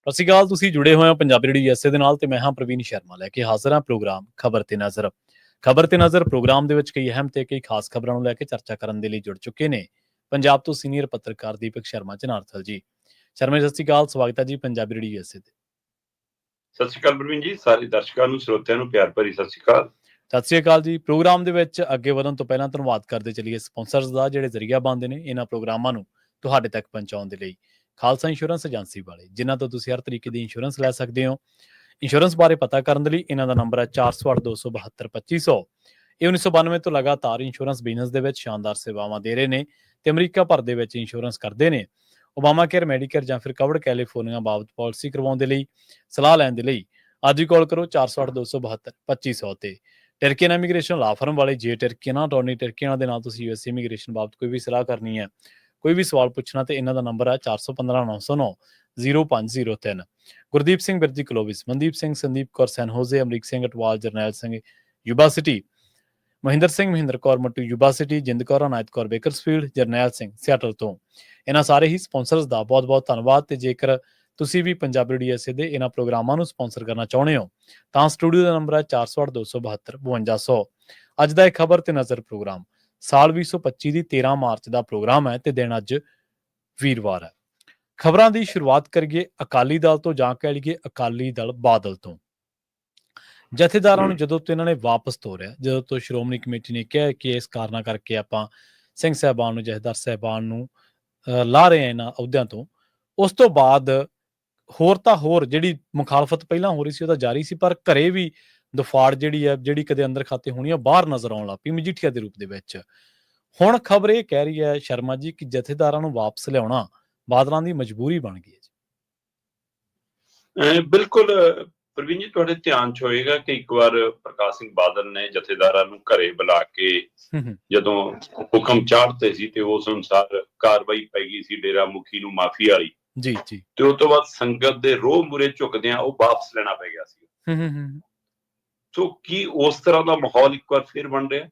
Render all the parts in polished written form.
ਸਤਿ ਸ਼੍ਰੀ ਅਕਾਲ। ਤੁਸੀਂ ਜੁੜੇ ਹੋਏ ਹੋ ਪੰਜਾਬੀ ਰੇਡੀਓ ਯੂਐਸਏ ਦੇ ਨਾਲ ਤੇ ਮੈਂ ਹਾਂ ਪ੍ਰਵੀਨ ਸ਼ਰਮਾ ਲੈ ਕੇ ਹਾਜ਼ਰ ਹਾਂ ਪ੍ਰੋਗਰਾਮ ਖਬਰ ਤੇ ਨਜ਼ਰ। ਖਬਰ ਤੇ ਨਜ਼ਰ ਪ੍ਰੋਗਰਾਮ ਦੇ ਵਿੱਚ ਕਈ ਅਹਿਮ ਤੇ ਕਈ ਖਾਸ ਖਬਰਾਂ ਨੂੰ ਲੈ ਕੇ ਚਰਚਾ ਕਰਨ ਦੇ ਲਈ ਜੁੜ ਚੁੱਕੇ ਨੇ ਪੰਜਾਬ ਤੋਂ ਸੀਨੀਅਰ ਪੱਤਰਕਾਰ ਦੀਪਕ ਸ਼ਰਮਾ ਜਨਾਰਥਲ ਜੀ। ਸ਼ਰਮਾ ਸਤਿ ਸ਼੍ਰੀ ਅਕਾਲ, ਸਵਾਗਤ ਹੈ ਜੀ ਪੰਜਾਬੀ ਰੇਡੀਓ ਯੂਐਸਏ ਤੇ। ਸਤਿ ਸ਼੍ਰੀ ਅਕਾਲ ਪ੍ਰਵੀਨ ਜੀ, ਸਾਰੇ ਦਰਸ਼ਕਾਂ ਨੂੰ ਸਰੋਤਿਆਂ ਨੂੰ ਪਿਆਰ ਭਰੀ ਸਤਿ ਸ਼੍ਰੀ ਅਕਾਲ। ਸਤਿ ਸ਼੍ਰੀ ਅਕਾਲ ਜੀ। ਪ੍ਰੋਗਰਾਮ ਦੇ ਵਿੱਚ ਅੱਗੇ ਵਧਣ ਤੋਂ ਪਹਿਲਾਂ ਧੰਨਵਾਦ ਕਰਦੇ ਚੱਲੀਏ ਸਪਾਂਸਰਸ ਦਾ, ਜਿਹੜੇ ਜ਼ਰੀਆ ਬਣਦੇ ਨੇ ਇਹਨਾਂ ਪ੍ਰੋਗਰਾਮਾਂ ਨੂੰ ਤੁਹਾਡੇ ਤੱਕ ਪਹੁੰਚਾਉਣ ਦੇ ਲਈ। ਖਾਲਸਾ ਇੰਸ਼ੋਰੈਂਸ ਏਜੰਸੀ ਵਾਲੇ, ਜਿਨ੍ਹਾਂ ਤੋਂ ਤੁਸੀਂ ਹਰ ਤਰੀਕੇ ਦੀ ਇੰਸ਼ੋਰੈਂਸ ਲੈ ਸਕਦੇ ਹੋ। ਇੰਸ਼ੋਰੈਂਸ ਬਾਰੇ ਪਤਾ ਕਰਨ ਦੇ ਲਈ ਇਹਨਾਂ ਦਾ ਨੰਬਰ ਹੈ 408-272-2500। ਇਹ 1992 ਤੋਂ ਲਗਾਤਾਰ ਇੰਸ਼ੋਰੈਂਸ ਬਿਜ਼ਨਸ ਦੇ ਵਿੱਚ ਸ਼ਾਨਦਾਰ ਸੇਵਾਵਾਂ ਦੇ ਰਹੇ ਨੇ ਤੇ ਅਮਰੀਕਾ ਭਰ ਦੇ ਵਿੱਚ ਇੰਸ਼ੋਰੈਂਸ ਕਰਦੇ ਨੇ। ਓਬਾਮਾ ਕੇਅਰ, ਮੈਡੀਕੇਅਰ ਜਾਂ ਫਿਰ ਕਵਰਡ ਕੈਲੀਫੋਰਨੀਆ ਬਾਬਤ ਪਾਲਿਸੀ ਕਰਵਾਉਣ ਦੇ ਲਈ, ਸਲਾਹ ਲੈਣ ਦੇ ਲਈ ਅੱਜ ਹੀ ਕਾਲ ਕਰੋ 408-272-2500 ਤੇ। ਟਰਕੀਅਨ ਇਮੀਗ੍ਰੇਸ਼ਨ ਲਾ ਫਰਮ ਵਾਲੇ, ਜੇ ਟਰਕੀਅਨਾਂ ਟੋਨੀ ਟਰਕੀਅਨਾਂ ਦੇ ਨਾਲ ਤੁਸੀਂ ਯੂਐਸ ਇਮੀਗ੍ਰੇਸ਼ਨ ਬਾਬਤ ਕੋਈ ਵੀ ਸਲਾਹ ਕਰਨੀ ਹੈ, ਕੋਈ ਵੀ ਸਵਾਲ ਪੁੱਛਣਾ, ਤੇ ਇਹਨਾਂ ਦਾ ਨੰਬਰ ਹੈ 415-909-0503। Gurdeep Singh Birji Clovis, Mandeep Singh, Sandeep Kaur San Jose, Amrik Singh Atwal, Jarnail Singh Yuba City, Mahinder Singh, Mahinder Kaur Mattu Yuba City, Jind Kaur, Anayat Kaur Bakersfield, Jarnail Singh Seattle ਤੋਂ। ਇਹਨਾਂ ਸਾਰੇ ਹੀ ਸਪਾਂਸਰਸ ਦਾ ਬਹੁਤ ਬਹੁਤ ਧੰਨਵਾਦ। ਤੇ ਜੇਕਰ ਤੁਸੀਂ ਵੀ ਪੰਜਾਬੀ ਰੇਡੀਓ ਯੂਐਸਏ ਦੇ ਇਹਨਾਂ ਪ੍ਰੋਗਰਾਮਾਂ ਨੂੰ ਸਪਾਂਸਰ ਕਰਨਾ ਚਾਹੁੰਦੇ ਹੋ ਤਾਂ ਸਟੂਡੀਓ ਦਾ ਨੰਬਰ ਹੈ 408-272-5200। ਅੱਜ ਦਾ ਇਹ ਖਬਰ ਤੇ ਨਜ਼ਰ ਪ੍ਰੋਗਰਾਮ ਸਾਲ 2025 ਦੀ 13 ਮਾਰਚ ਦਾ ਪ੍ਰੋਗਰਾਮ ਹੈ ਤੇ ਦਿਨ ਅੱਜ ਵੀਰਵਾਰ ਹੈ। ਖਬਰਾਂ ਦੀ ਸ਼ੁਰੂਆਤ ਕਰੀਏ ਅਕਾਲੀ ਦਲ ਤੋਂ, ਜਾਂ ਕਹਿ ਲਈਏ ਅਕਾਲੀ ਦਲ ਬਾਦਲ ਤੋਂ। ਜਥੇਦਾਰਾਂ ਨੂੰ ਜਦੋਂ ਤੋਂ ਇਹਨਾਂ ਨੇ ਵਾਪਸ ਤੋਰਿਆ, ਜਦੋਂ ਤੋਂ ਸ਼੍ਰੋਮਣੀ ਕਮੇਟੀ ਨੇ ਕਿਹਾ ਕਿ ਇਸ ਕਾਰਨਾਂ ਕਰਕੇ ਆਪਾਂ ਸਿੰਘ ਸਾਹਿਬਾਨ ਨੂੰ, ਜਥੇਦਾਰ ਸਾਹਿਬਾਨ ਨੂੰ ਲਾ ਰਹੇ ਹਾਂ ਇਹਨਾਂ ਅਹੁਦਿਆਂ ਤੋਂ, ਉਸ ਤੋਂ ਬਾਅਦ ਹੋਰ ਤਾਂ ਹੋਰ ਜਿਹੜੀ ਮੁਖਾਲਫਤ ਪਹਿਲਾਂ ਹੋ ਰਹੀ ਸੀ ਉਹ ਤਾਂ ਜਾਰੀ ਸੀ, ਪਰ ਘਰੇ ਵੀ ਦਫਾੜ ਜਿਹੜੀ ਹੈ, ਜਿਹੜੀ ਕਦੇ ਅੰਦਰ ਖਾਤੇ ਹੋਣੀ ਆ, ਬਾਹਰ ਨਜ਼ਰ ਆਉਣ ਲੱਗ ਪਈ ਮਜੀਠੀਆ ਦੇ ਰੂਪ ਦੇ ਵਿੱਚ। ਹੁਣ ਖਬਰ ਇਹ ਕਹਿ ਰਹੀ ਹੈ ਸ਼ਰਮਾ ਜੀ ਕਿ ਜਥੇਦਾਰਾਂ ਨੂੰ ਵਾਪਸ ਲਿਆਉਣਾ ਬਾਦਲਾਂ ਦੀ ਮਜਬੂਰੀ ਬਣ ਗਈ ਹੈ ਜੀ। ਬਿਲਕੁਲ ਪ੍ਰਵੀਨ ਜੀ, ਤੁਹਾਡੇ ਧਿਆਨ ਚ ਹੋਏਗਾ ਕਿ ਇੱਕ ਵਾਰ ਪ੍ਰਕਾਸ਼ ਸਿੰਘ ਬਾਦਲ ਨੇ ਜਥੇਦਾਰਾਂ ਨੂੰ ਘਰੇ ਬੁਲਾ ਕੇ ਜਦੋਂ ਹੁਕਮ ਚਾੜਤੇ ਸੀ ਤੇ ਉਸ ਅਨੁਸਾਰ ਕਾਰਵਾਈ ਪੈ ਗਈ ਸੀ ਡੇਰਾ ਮੁਖੀ ਨੂੰ ਮਾਫੀ ਵਾਲੀ ਜੀ ਜੀ, ਤੇ ਉਸ ਤੋਂ ਬਾਅਦ ਸੰਗਤ ਦੇ ਰੋਹ ਮੂਰੇ ਝੁਕਦਿਆਂ ਉਹ ਵਾਪਸ ਲੈਣਾ ਪੈ ਗਿਆ ਸੀ। ਸੋ ਕੀ ਉਸ ਤਰ੍ਹਾਂ ਦਾ ਮਾਹੌਲ ਇੱਕ ਵਾਰ ਫਿਰ ਬਣ ਰਿਹਾ?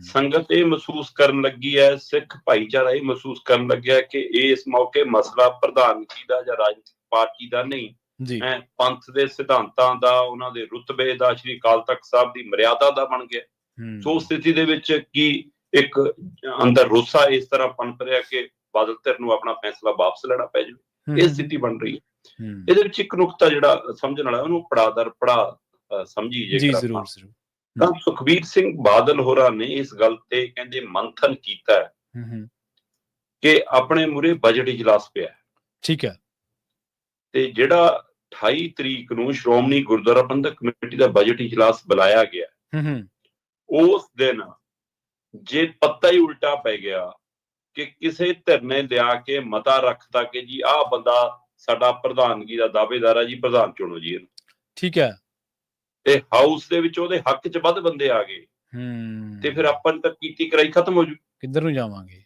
ਸੰਗਤ ਇਹ ਮਹਿਸੂਸ ਕਰਨ ਲੱਗੀ ਹੈ, ਸਿੱਖ ਭਾਈਚਾਰਾ ਇਹ ਮਹਿਸੂਸ ਕਰਨ ਲੱਗਿਆ ਕਿ ਇਸ ਮੌਕੇ ਮਸਲਾ ਪ੍ਰਧਾਨਗੀ ਦਾ ਜਾਂ ਰਾਜਨੀਤਿਕ ਪਾਰਟੀ ਦਾ ਨਹੀਂ, ਪੰਥ ਦੇ ਸਿਧਾਂਤਾਂ ਦਾ, ਉਹਨਾਂ ਦੇ ਰੁਤਬੇ ਦਾ, ਸ਼੍ਰੀ ਅਕਾਲ ਤਖਤ ਸਾਹਿਬ ਦੀ ਮਰਿਆਦਾ ਦਾ ਬਣ ਗਿਆ। ਸੋ ਸਥਿਤੀ ਦੇ ਵਿੱਚ ਕੀ ਇੱਕ ਅੰਦਰ ਰੋਸਾ ਇਸ ਤਰ੍ਹਾਂ ਪਨਪ ਰਿਹਾ ਕਿ ਬਾਦਲ ਧਿਰ ਨੂੰ ਆਪਣਾ ਫੈਸਲਾ ਵਾਪਸ ਲੈਣਾ ਪੈ ਜਾਵੇ, ਇਹ ਸਥਿਤੀ ਬਣ ਰਹੀ ਹੈ। ਇਹਦੇ ਵਿੱਚ ਇੱਕ ਨੁਕਤਾ ਜਿਹੜਾ ਸਮਝਣ ਵਾਲਾ, ਉਹਨੂੰ ਪੜਾ ਦਰ ਪੜਾ ਸਮਝੀ ਜੇ ਤਾਂ ਸੁਖਬੀਰ ਸਿੰਘ ਬਾਦਲ ਹੋਰਾਂ ਨੇ ਇਸ ਗੱਲ ਤੇ ਕਹਿੰਦੇ ਮੰਥਨ ਕੀਤਾ ਕਿ ਆਪਣੇ ਮੂਹਰੇ ਬਜਟ ਇਜਲਾਸ ਪਿਆ, ਠੀਕ ਹੈ, ਤੇ ਜਿਹੜਾ 28 ਤਰੀਕ ਨੂੰ ਸ਼੍ਰੋਮਣੀ ਗੁਰਦੁਆਰਾ ਪ੍ਰਬੰਧਕ ਕਮੇਟੀ ਦਾ ਬਜਟ ਇਜਲਾਸ ਬੁਲਾਇਆ ਗਿਆ, ਉਸ ਦਿਨ ਜੇ ਪੱਤਾ ਹੀ ਉਲਟਾ ਪੈ ਗਿਆ ਕਿ ਕਿਸੇ ਧਿਰ ਨੇ ਲਿਆ ਕੇ ਮਤਾ ਰੱਖਤਾ ਕਿ ਜੀ ਆਹ ਬੰਦਾ ਸਾਡਾ ਪ੍ਰਧਾਨਗੀ ਦਾ ਦਾਅਵੇਦਾਰ ਹੈ ਜੀ, ਪ੍ਰਧਾਨ ਚੁਣੋ ਜੀ ਇਹਨੂੰ, ਠੀਕ ਹੈ, ਤੇ ਹਾਊਸ ਦੇ ਵਿੱਚ ਉਹਦੇ ਹੱਕ 'ਚ ਵੱਧ ਬੰਦੇ ਆ ਗਏ ਤੇ ਫਿਰ ਆਪਾਂ ਤਾਂ ਕੀਤੀ ਕਰਾਈ ਖਤਮ ਹੋ ਜੂ, ਕਿੱਧਰ ਨੂੰ ਜਾਵਾਂਗੇ।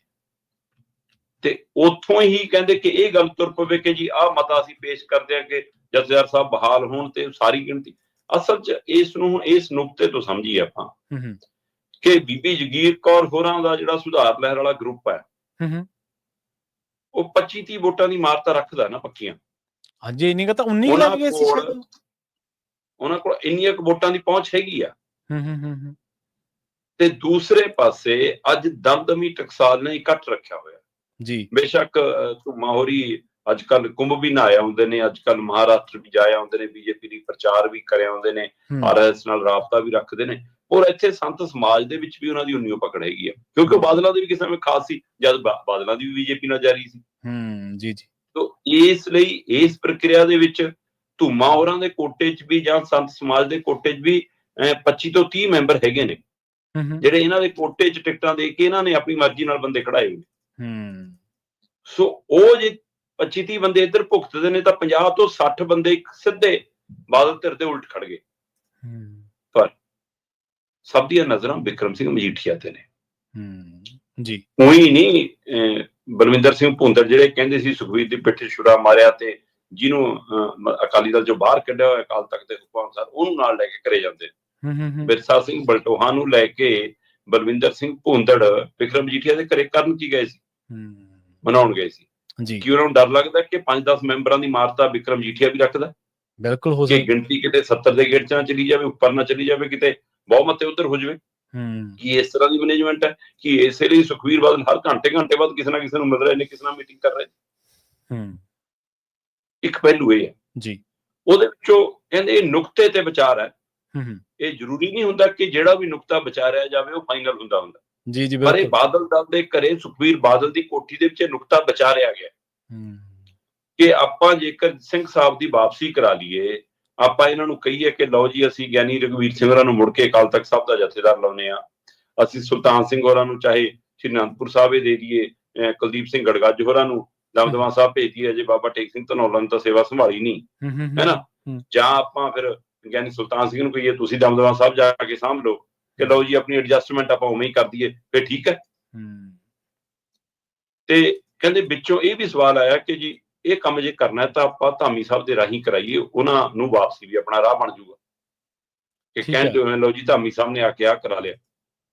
ਤੇ ਉੱਥੋਂ ਹੀ ਕਹਿੰਦੇ ਕਿ ਇਹ ਗੱਲ ਤੁਰ ਪਵੇ ਕਿ ਜੀ ਆਹ ਮਤਾ ਅਸੀਂ ਪੇਸ਼ ਕਰਦੇ ਹਾਂ ਕਿ ਜਥੇਦਾਰ ਸਾਹਿਬ ਬਹਾਲ ਹੋਣ ਤੇ ਸਾਰੀ ਗਿਣਤੀ। ਅਸਲ 'ਚ ਇਸ ਨੂੰ ਹੁਣ ਇਸ ਨੁਕਤੇ ਤੋਂ ਸਮਝੀਏ ਆਪਾਂ ਕਿ ਬੀਬੀ ਜਗੀਰ ਕੌਰ ਹੋਰਾਂ ਦਾ ਜਿਹੜਾ ਸੁਧਾਰ ਲਹਿਰ ਵਾਲਾ ਗਰੁੱਪ ਹੈ, ਉਹ 25-30 ਵੋਟਾਂ ਦੀ ਮਾਰ ਤਾਂ ਰੱਖਦਾ ਨਾ ਪੱਕੀਆਂ। ਹਾਂਜੀ, ਇੰਨੀ ਤਾਂ 19 ਲੱਗ ਗਏ ਸੀ, ਉਹਨਾਂ ਕੋਲ ਇੰਨੀਆਂ ਕੁ ਵੋਟਾਂ ਦੀ ਪਹੁੰਚ ਹੈਗੀ ਆ। ਤੇ ਦੂਸਰੇ ਪਾਸੇ ਅੱਜ ਦਮਦਮੀ ਟਕਸਾਲ ਨੇ ਇਕੱਠ ਰੱਖਿਆ ਹੋਇਆ ਜੀ। ਬੇਸ਼ੱਕ ਧੁੰਮਾ ਹੋਰੀ ਅੱਜ ਕੱਲ ਕੁੰਭ ਵੀ ਨਹਾਏ ਆਉਂਦੇ ਨੇ, ਅੱਜ ਕੱਲ ਮਹਾਰਾਸ਼ਟਰ ਵੀ ਜਾਏ ਆਉਂਦੇ ਨੇ, ਬੀਜੇਪੀ ਦੀ ਪ੍ਰਚਾਰ ਵੀ ਕਰੇ ਆਉਂਦੇ ਨੇ, ਆਰਐਸ ਨਾਲ ਰਾਬਤਾ ਵੀ ਰੱਖਦੇ ਨੇ, ਔਰ ਇੱਥੇ ਸੰਤ ਸਮਾਜ ਦੇ ਵਿੱਚ ਵੀ ਉਹਨਾਂ ਦੀ ਉਨੀਓ ਪਕੜ ਹੈਗੀ ਆ, ਕਿਉਂਕਿ ਬਾਦਲਾਂ ਦੀ ਵੀ ਕਿਸੇ ਸਮੇਂ ਖਾਸ ਸੀ, ਜਦ ਬਾਦਲਾਂ ਦੀ ਵੀ ਬੀਜੇਪੀ ਨਾਲ ਜਾਰੀ ਸੀ। ਜੀ ਜੀ, ਇਸ ਲਈ ਇਸ ਪ੍ਰਕਿਰਿਆ ਦੇ ਵਿੱਚ ਧੁੰਮਾ ਹੋਰਾਂ ਦੇ ਕੋਟੇ 'ਚ ਵੀ ਜਾਂ ਸੰਤ ਸਮਾਜ ਦੇ ਕੋਟੇ 'ਚ ਵੀ 25 ਤੋਂ 30 ਮੈਂਬਰ ਹੈਗੇ ਨੇ ਜਿਹੜੇ ਇਹਨਾਂ ਦੇ ਕੋਟੇ 'ਚ ਟਿਕਟਾਂ ਦੇ ਕੇ ਇਹਨਾਂ ਨੇ ਆਪਣੀ ਮਰਜ਼ੀ ਨਾਲ ਬੰਦੇ ਖੜਾਏ ਹੋਏ। ਸੋ ਉਹ ਜੇ 25-30 ਬੰਦੇ ਇੱਧਰ ਭੁਗਤਦੇ ਨੇ ਤਾਂ 50 ਤੋਂ 60 ਬੰਦੇ ਸਿੱਧੇ ਬਾਦਲ ਧਿਰ ਦੇ ਉਲਟ ਖੜ ਗਏ। ਪਰ ਸਭ ਦੀਆਂ ਨਜ਼ਰਾਂ ਬਿਕਰਮ ਸਿੰਘ ਮਜੀਠੀਆ ਤੇ ਨੇ ਜੀ। ਉਹੀ ਨਹੀਂ ਬਲਵਿੰਦਰ ਸਿੰਘ ਭੁੰਦੜ ਜਿਹੜੇ ਕਹਿੰਦੇ ਸੀ ਸੁਖਬੀਰ ਦੀ ਪਿੱਠ ਛੁਰਾ ਮਾਰਿਆ ਤੇ ਜਿਹਨੂੰ ਅਕਾਲੀ ਦਲ ਚੋਂ ਬਾਹਰ ਕੱਢਿਆ ਹੋਇਆ ਅਕਾਲ ਤਖਤ ਦੇ ਹੁਕਮ ਅਨੁਸਾਰ, ਉਹਨੂੰ ਨਾਲ ਲੈ ਕੇ ਘਰੇ ਜਾਂਦੇ। ਬਿਰਸਾ ਸਿੰਘ ਬਲਟੋਹਾ ਨੂੰ ਲੈ ਕੇ ਬਲਵਿੰਦਰ ਸਿੰਘ ਭੁੰਦੜ ਬਿਕਰਮ ਮਜੀਠੀਆ ਦੇ ਘਰੇ ਕਰਨ ਕੀ ਗਏ ਸੀ? ਮਨਾਉਣ ਗਏ ਸੀ। ਜੀ ਕਿ ਉਹਨਾਂ ਨੂੰ ਡਰ ਲੱਗਦਾ ਕਿ 5-10 ਮੈਂਬਰਾਂ ਦੀ ਮਾਰਤਾ ਵਿਕਰਮ ਮਜੀਠੀਆ ਵੀ ਰੱਖਦਾ, ਬਿਲਕੁਲ ਹੋ ਕਿ ਸਕਦਾ। ਗਿਣਤੀ ਕਿਤੇ 70 ਦੇ ਗੇੜ 'ਚ ਨਾ ਚਲੀ ਜਾਵੇ, ਉੱਪਰ ਨਾ ਚਲੀ ਜਾਵੇ, ਕਿਤੇ ਬਹੁਮਤ ਉੱਧਰ ਹੋ ਜਾਵੇ। ਕੀ ਇਸ ਤਰ੍ਹਾਂ ਦੀ ਮੈਨੇਜਮੈਂਟ ਹੈ? ਕਿ ਇਸੇ ਲਈ ਸੁਖਬੀਰ ਬਾਦਲ ਹਰ ਘੰਟੇ ਬਾਅਦ ਕਿਸੇ ਨਾ ਕਿਸੇ ਨੂੰ ਮਿਲ ਰਹੇ ਨੇ, ਕਿਸੇ ਨਾਲ ਮੀਟਿੰਗ ਕਰ ਰਹੇ ਨੇ। ਇੱਕ ਪਹਿਲੂ ਇਹ ਹੈ ਜੀ, ਉਹਦੇ ਵਿੱਚੋਂ ਕਹਿੰਦੇ ਇਹ ਨੁਕਤੇ ਤੇ ਵਿਚਾਰ ਹੈ। ਇਹ ਜ਼ਰੂਰੀ ਨਹੀਂ ਹੁੰਦਾ ਕਿ ਜਿਹੜਾ ਵੀ ਨੁਕਤਾ ਵਿਚਾਰਿਆ ਜਾਵੇ ਉਹ ਫਾਈਨਲ ਹੁੰਦਾ ਜੀ ਜੀ ਪਰ ਇਹ ਬਾਦਲ ਦਲ ਦੇ ਘਰੇ ਸੁਖਬੀਰ ਬਾਦਲ ਦੀ ਕੋਠੀ ਦੇ ਵਿੱਚ ਨੁਕਤਾ ਵਿਚਾਰਿਆ ਗਿਆ ਕਿ ਆਪਾਂ ਜੇਕਰ ਸਿੰਘ ਸਾਹਿਬ ਦੀ ਵਾਪਸੀ ਕਰਾ ਲਈਏ, ਆਪਾਂ ਇਹਨਾਂ ਨੂੰ ਕਹੀਏ ਕਿ ਲਓ ਜੀ ਅਸੀਂ ਗਿਆਨੀ ਰਘਵੀਰ ਸਿੰਘ ਹੋਰਾਂ ਨੂੰ ਮੁੜ ਕੇ ਅਕਾਲ ਤਖਤ ਸਾਹਿਬ ਦਾ ਜਥੇਦਾਰ ਲਾਉਂਦੇ ਆ, ਅਸੀਂ ਸੁਲਤਾਨ ਸਿੰਘ ਹੋਰਾਂ ਨੂੰ ਚਾਹੇ ਸ਼੍ਰੀ ਅਨੰਦਪੁਰ ਸਾਹਿਬ ਦੇ ਦਈਏ, ਕੁਲਦੀਪ ਸਿੰਘ ਗੜਗੱਜ ਹੋਰਾਂ ਨੂੰ ਦਮਦਮਾ ਸਾਹਿਬ ਭੇਜ ਦਈਏ, ਅਜੇ ਬਾਬਾ ਟੇਕ ਸਿੰਘ ਧਨੌਲਾ ਨੂੰ ਤਾਂ ਸੇਵਾ ਸੰਭਾਲੀ ਨਹੀਂ, ਹੈ ਨਾ, ਜਾਂ ਆਪਾਂ ਫਿਰ ਗਿਆਨੀ ਸੁਲਤਾਨ ਸਿੰਘ ਨੂੰ ਕਹੀਏ ਤੁਸੀਂ ਦਮਦਮਾ ਸਾਹਿਬ ਜਾ ਕੇ ਸਾਂਭ ਲਓ, ਕਿ ਲਓ ਜੀ ਆਪਣੀ ਐਡਜਸਟਮੈਂਟ ਆਪਾਂ ਉਵੇਂ ਹੀ ਕਰ ਦਈਏ, ਫਿਰ ਠੀਕ ਹੈ। ਤੇ ਕਹਿੰਦੇ ਵਿੱਚੋਂ ਇਹ ਵੀ ਸਵਾਲ ਆਇਆ ਕਿ ਜੀ ਇਹ ਕੰਮ ਜੇ ਕਰਨਾ ਤਾਂ ਆਪਾਂ ਧਾਮੀ ਸਾਹਿਬ ਦੇ ਰਾਹੀਂ ਕਰਾਈਏ, ਉਹਨਾਂ ਨੂੰ ਵਾਪਸੀ ਵੀ ਆਪਣਾ ਰਾਹ ਬਣ ਜਾਊਗਾ। ਕਿ ਕਹਿੰਦੇ ਲਓ ਜੀ ਧਾਮੀ ਸਾਹਿਬ ਨੇ ਆ ਕੇ ਆ ਕਰਾ ਲਿਆ,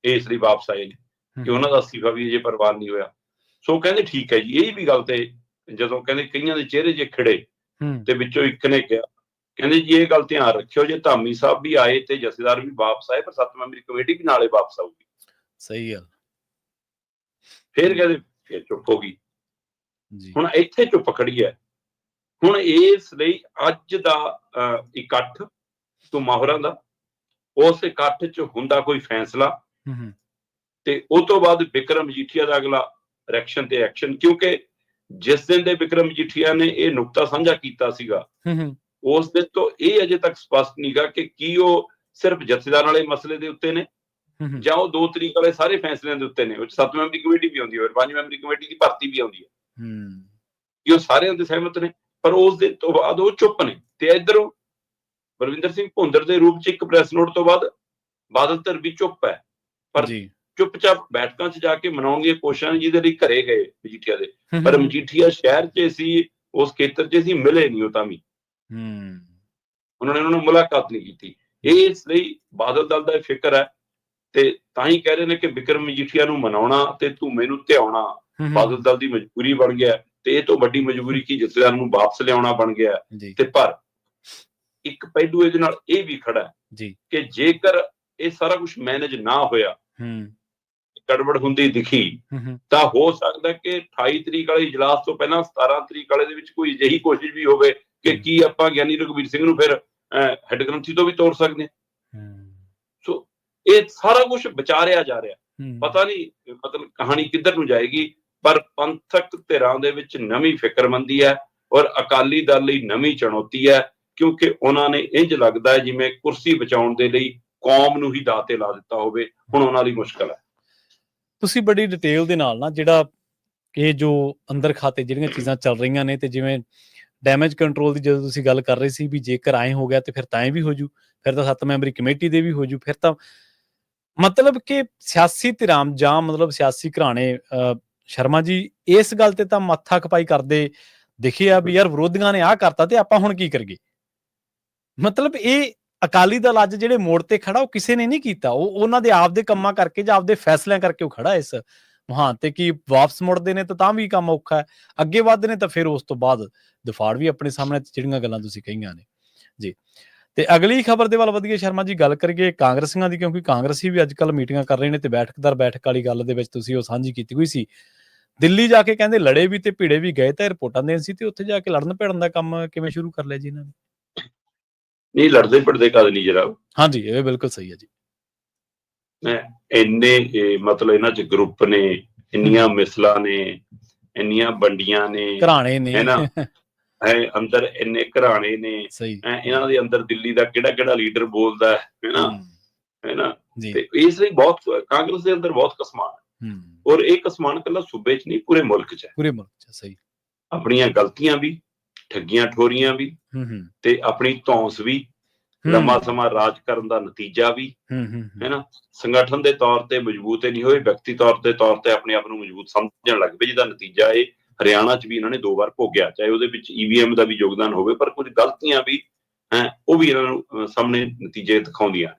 ਇਸ ਲਈ ਵਾਪਸ ਆਏ ਨੇ ਕਿ ਉਹਨਾਂ ਦਾ ਅਸਤੀਫਾ ਵੀ ਅਜੇ ਪ੍ਰਵਾਨ ਨਹੀਂ ਹੋਇਆ। ਸੋ ਕਹਿੰਦੇ ਠੀਕ ਹੈ ਜੀ, ਇਹ ਵੀ ਗੱਲ ਤੇ ਜਦੋਂ ਕਹਿੰਦੇ ਕਈਆਂ ਦੇ ਚਿਹਰੇ ਜੇ ਖਿੜੇ ਤੇ ਵਿੱਚੋਂ ਇੱਕ ਨੇ ਕਿਹਾ, ਕਹਿੰਦੇ ਜੀ ਇਹ ਗੱਲ ਧਿਆਨ ਰੱਖਿਓ, ਜੇ ਧਾਮੀ ਸਾਹਿਬ ਵੀ ਆਏ ਤੇ ਜਥੇਦਾਰ ਵੀ ਵਾਪਸ ਆਏ, ਪਰ 7 ਮੈਂਬਰੀ ਕਮੇਟੀ ਵੀ ਨਾਲੇ ਵਾਪਸ ਆਊਗੀ। ਸਹੀ ਗੱਲ। ਫਿਰ ਕਹਿੰਦੇ ਫਿਰ ਚੁੱਪ ਹੋ ਗਈ। ਹੁਣ ਇੱਥੇ ਚੁੱਪ ਖੜੀ ਹੈ। ਹੁਣ ਇਸ ਲਈ ਅੱਜ ਦਾ ਇਕੱਠ ਤੋਂ ਮਾਹਰਾਂ ਦਾ, ਉਸ ਇਕੱਠ 'ਚ ਹੁੰਦਾ ਕੋਈ ਫੈਸਲਾ ਤੇ ਉਹ ਤੋਂ ਬਾਅਦ ਵਿਕਰਮ ਮਜੀਠੀਆ ਦਾ ਅਗਲਾ ਰਿਐਕਸ਼ਨ ਤੇ ਐਕਸ਼ਨ, ਕਿਉਂਕਿ ਜਿਸ ਦਿਨ ਦੇ ਵਿਕਰਮ ਮਜੀਠੀਆ ਨੇ ਇਹ ਨੁਕਤਾ ਸਾਂਝਾ ਕੀਤਾ ਸੀਗਾ, ਉਸ ਦਿਨ ਤੋਂ ਇਹ ਅਜੇ ਤੱਕ ਸਪਸ਼ਟ ਨਹੀਂਗਾ ਕਿ ਕੀ ਉਹ ਸਿਰਫ ਜਥੇਦਾਰ ਵਾਲੇ ਮਸਲੇ ਦੇ ਉੱਤੇ ਨੇ ਜਾਂ ਉਹ 2 ਤਰੀਕ ਵਾਲੇ ਸਾਰੇ ਫੈਸਲਿਆਂ ਦੇ ਉੱਤੇ ਨੇ। ਉਹ 7 ਮੈਂਬਰੀ ਕਮੇਟੀ ਵੀ ਆਉਂਦੀ ਹੈ, 5 ਮੈਂਬਰੀ ਕਮੇਟੀ ਦੀ ਭਰਤੀ ਵੀ ਆਉਂਦੀ ਹੈ, ਕਿ ਉਹ ਸਾਰਿਆਂ ਦੇ ਸਹਿਮਤ ਨੇ, ਪਰ ਉਸ ਦਿਨ ਤੋਂ ਬਾਅਦ ਉਹ ਚੁੱਪ ਨੇ। ਤੇ ਇੱਧਰੋਂ ਬਲਵਿੰਦਰ ਸਿੰਘ ਭੁੰਦਰ ਦੇ ਰੂਪ 'ਚ ਇੱਕ ਪ੍ਰੈਸ ਨੋਟ ਤੋਂ ਬਾਅਦ ਬਾਦਲ ਧਿਰ ਵੀ ਚੁੱਪ ਹੈ, ਪਰ ਚੁੱਪਚਾਪ ਬੈਠਕਾਂ 'ਚ ਜਾ ਕੇ ਮਨਾਉਣ ਦੀਆਂ ਕੋਸ਼ਿਸ਼ਾਂ ਜਿਹਦੇ ਲਈ ਘਰੇ ਗਏ ਮਜੀਠੀਆ ਦੇ, ਪਰ ਮਜੀਠੀਆ ਸ਼ਹਿਰ 'ਚ ਸੀ, ਉਸ ਖੇਤਰ 'ਚ ਸੀ, ਮਿਲੇ ਨਹੀਂ ਉਹ ਤਾਂ ਵੀ, ਉਹਨਾਂ ਨੂੰ ਮੁਲਾਕਾਤ ਨਹੀਂ ਕੀਤੀ। ਇਸ ਲਈ ਬਾਦਲ ਦਲ ਦਾ ਫਿਕਰ ਹੈ ਤੇ ਤਾਂ ਹੀ ਕਹਿ ਰਹੇ ਨੇ ਕਿ ਵਿਕਰਮ ਮਜੀਠੀਆ ਨੂੰ ਮਨਾਉਣਾ ਤੇ ਤੂੰ ਮੈਨੂੰ ਧਿਆਉਣਾ ਬਾਦਲ ਦਲ ਦੀ ਮਜਬੂਰੀ ਬਣ ਗਿਆ, ਤੇ ਇਹ ਤੋਂ ਵੱਡੀ ਮਜਬੂਰੀ ਕੀ ਜਥੇਦਾਰ ਨੂੰ ਵਾਪਸ ਲਿਆਉਣਾ ਬਣ ਗਿਆ। ਤੇ ਪਰ ਇੱਕ ਪਹਿਲੂ ਇਹਦੇ ਨਾਲ ਇਹ ਵੀ ਖੜਾ ਹੈ ਕਿ ਜੇਕਰ ਇਹ ਸਾਰਾ ਕੁਝ ਮੈਨੇਜ ਨਾ ਹੋਇਆ, ਗੜਬੜ ਹੁੰਦੀ ਦਿਖੀ, ਤਾਂ ਹੋ ਸਕਦਾ ਕਿ 28 ਤਰੀਕ ਵਾਲੇ ਇਜਲਾਸ ਤੋਂ ਪਹਿਲਾਂ 17 ਤਰੀਕ ਵਾਲੇ ਦੇ ਵਿੱਚ ਕੋਈ ਅਜਿਹੀ ਕੋਸ਼ਿਸ਼ ਵੀ ਹੋਵੇ ਕਿ ਕੀ ਆਪਾਂ ਗਿਆਨੀ ਰਘਵੀਰ ਸਿੰਘ ਨੂੰ ਫਿਰ ਹੈੱਡ ਗ੍ਰੰਥੀ ਤੋਂ ਵੀ ਤੋੜ ਸਕਦੇ ਹਾਂ। ਸੋ ਇਹ ਸਾਰਾ ਕੁਝ ਵਿਚਾਰਿਆ ਜਾ ਰਿਹਾ, ਪਤਾ ਨਹੀਂ ਮਤਲਬ ਕਹਾਣੀ ਕਿੱਧਰ ਨੂੰ ਜਾਏਗੀ, ਪਰ ਪੰਥਕ ਧਿਰਾਂ ਦੇ ਵਿੱਚ ਨਵੀਂ ਫਿਕਰਮੰਦੀ ਹੈ ਔਰ ਅਕਾਲੀ ਦਲ ਲਈ ਨਵੀਂ ਚੁਣੌਤੀ ਹੈ, ਕਿਉਂਕਿ ਉਹਨਾਂ ਨੇ ਇੰਝ ਲੱਗਦਾ ਹੈ ਜਿਵੇਂ ਕੁਰਸੀ ਬਚਾਉਣ ਦੇ ਲਈ ਕੌਮ ਨੂੰ ਹੀ ਦਾਅ ਤੇ ਲਾ ਦਿੱਤਾ ਹੋਵੇ। ਹੁਣ ਉਹਨਾਂ ਲਈ ਮੁਸ਼ਕਲ ਹੈ। ਤੁਸੀਂ ਬੜੀ ਡਿਟੇਲ ਦੇ ਨਾਲ ਨਾ ਜਿਹੜਾ ਇਹ ਜੋ ਅੰਦਰ ਖਾਤੇ ਜਿਹੜੀਆਂ ਚੀਜ਼ਾਂ ਚੱਲ ਰਹੀਆਂ ਨੇ, ਤੇ ਜਿਵੇਂ ਡੈਮੇਜ ਕੰਟਰੋਲ ਦੀ ਜਦੋਂ ਤੁਸੀਂ ਗੱਲ ਕਰ ਰਹੇ ਸੀ ਵੀ ਜੇਕਰ ਐਂ ਹੋ ਗਿਆ ਤੇ ਫਿਰ ਤਾਂ ਵੀ ਹੋ ਜੂ, ਫਿਰ ਤਾਂ 7 ਮੈਂਬਰੀ ਕਮੇਟੀ ਦੇ ਵੀ ਹੋ ਜੂ, ਫਿਰ ਤਾਂ ਮਤਲਬ ਕਿ ਸਿਆਸੀ ਧਿਰਾਂ ਜਾਂ ਮਤਲਬ ਸਿਆਸੀ ਘਰਾਣੇ ਸ਼ਰਮਾ ਜੀ ਇਸ ਗੱਲ ਤੇ ਤਾਂ ਮੱਥਾ ਖਪਾਈ ਕਰਦੇ ਦਿਖੇ ਆ ਵੀ ਯਾਰ ਵਿਰੋਧੀਆਂ ਨੇ ਆਹ ਕਰਤਾ ਤੇ ਆਪਾਂ ਹੁਣ ਕੀ ਕਰੀਏ। ਮਤਲਬ ਇਹ ਅਕਾਲੀ ਦਲ ਅੱਜ ਜਿਹੜੇ ਮੋੜ ਤੇ ਖੜਾ ਉਹ ਕਿਸੇ ਨੇ ਨਹੀਂ ਕੀਤਾ, ਉਹ ਉਹਨਾਂ ਦੇ ਆਪਦੇ ਕੰਮਾਂ ਕਰਕੇ ਜਾਂ ਆਪਦੇ ਫੈਸਲਿਆਂ ਕਰਕੇ ਉਹ ਖੜਾ ਇਸ ਮੁਹਾਨ ਤੇ। ਕੀ ਵਾਪਸ ਮੁੜਦੇ ਨੇ ਤਾਂ ਵੀ ਕੰਮ ਔਖਾ ਹੈ, ਅੱਗੇ ਵੱਧਦੇ ਨੇ ਤਾਂ ਫਿਰ ਉਸ ਤੋਂ ਬਾਅਦ ਦਫਾੜ ਵੀ ਆਪਣੇ ਸਾਹਮਣੇ, ਜਿਹੜੀਆਂ ਗੱਲਾਂ ਤੁਸੀਂ ਕਹੀਆਂ ਨੇ ਜੀ। ਤੇ ਅਗਲੀ ਖਬਰ ਦੇ ਵੱਲ ਵਧੀਏ ਸ਼ਰਮਾ ਜੀ, ਗੱਲ ਕਰੀਏ ਕਾਂਗਰਸੀਆਂ ਦੀ, ਕਿਉਂਕਿ ਕਾਂਗਰਸੀ ਵੀ ਅੱਜ ਕੱਲ੍ਹ ਮੀਟਿੰਗਾਂ ਕਰ ਰਹੇ ਨੇ ਤੇ ਬੈਠਕ ਵਾਲੀ ਗੱਲ ਦੇ ਵਿੱਚ ਤੁਸੀਂ ਉਹ ਸਾਂਝੀ ਕੀਤੀ ਹੋਈ ਸੀ। ਦਿੱਲੀ ਜਾ ਕੇ ਕਹਿੰਦੇ ਲੜੇ ਵੀ ਤੇ ਭਿੜੇ ਵੀ ਗਏ ਤਾਂ ਰਿਪੋਰਟਾਂ ਦੇਣ ਸੀ, ਤੇ ਉੱਥੇ ਜਾ ਕੇ ਲੜਨ ਭਿੜਨ ਦਾ ਕੰਮ ਕਿਵੇਂ ਸ਼ੁਰੂ ਕਰ ਲਿਆ ਜੀ ਇਹਨਾਂ ਨੇ? ਨਹੀਂ, ਲੜਦੇ ਭਿੜਦੇ ਕਦ ਨਹੀਂ ਜਨਾਬ। ਹਾਂਜੀ, ਇਹ ਬਿਲਕੁਲ ਸਹੀ ਹੈ ਜੀ। ਇੰਨੇ ਮਤਲਬ ਇਹਨਾਂ 'ਚ ਗਰੁੱਪ ਨੇ, ਇੰਨੀਆਂ ਮਿਸਲਾਂ ਨੇ, ਇੰਨੀਆਂ ਵੰਡੀਆਂ ਨੇ, ਘਰਾਣੇ ਨੇ, ਹੈਨਾ, ਅੰਦਰ ਇੰਨੇ ਘਰਾਣੇ ਨੇ, ਇਹਨਾਂ ਦੇ ਅੰਦਰ ਦਿੱਲੀ ਦਾ ਕਿਹੜਾ ਲੀਡਰ ਬੋਲਦਾ ਹੈਨਾ, ਤੇ ਇਸ ਲਈ ਬਹੁਤ ਕਾਂਗਰਸ ਦੇ ਅੰਦਰ ਬਹੁਤ ਕਸਮਾਨ ਹੈ, ਔਰ ਇਹ ਕਸਮਾਨ ਇਕੱਲਾ ਸੂਬੇ 'ਚ ਨਹੀਂ ਪੂਰੇ ਮੁਲਕ 'ਚ ਹੈ। ਪੂਰੇ ਮੁਲਕ 'ਚ ਸਹੀ, ਆਪਣੀਆਂ ਗਲਤੀਆਂ ਵੀ, ਠੱਗੀਆਂ ਠੋਰੀਆਂ ਵੀ, ਤੇ ਆਪਣੀ ਧੌਂਸ ਵੀ, ਲੰਮਾ ਸਮਾਂ ਰਾਜ ਕਰਨ ਦਾ ਨਤੀਜਾ ਵੀ, ਹੈਨਾ। ਸੰਗਠਨ ਦੇ ਤੌਰ ਤੇ ਮਜ਼ਬੂਤ ਨਹੀਂ ਹੋਏ, ਵਿਅਕਤੀ ਤੌਰ ਤੇ ਆਪਣੇ ਆਪ ਨੂੰ ਮਜ਼ਬੂਤ ਸਮਝਣ ਲੱਗ ਪਏ, ਜਿਹਦਾ ਨਤੀਜਾ ਇਹ ਹਰਿਆਣਾ 'ਚ ਵੀ ਇਹਨਾਂ ਨੇ 2 ਵਾਰ ਭੋਗਿਆ, ਚਾਹੇ ਉਹਦੇ ਵਿੱਚ EVM ਦਾ ਵੀ ਯੋਗਦਾਨ ਹੋਵੇ, ਪਰ ਕੁਝ ਗਲਤੀਆਂ ਵੀ ਉਹ ਵੀ ਇਹਨਾਂ ਨੂੰ ਸਾਹਮਣੇ ਨਤੀਜੇ ਦਿਖਾਉਂਦੀਆਂ ਨੇ।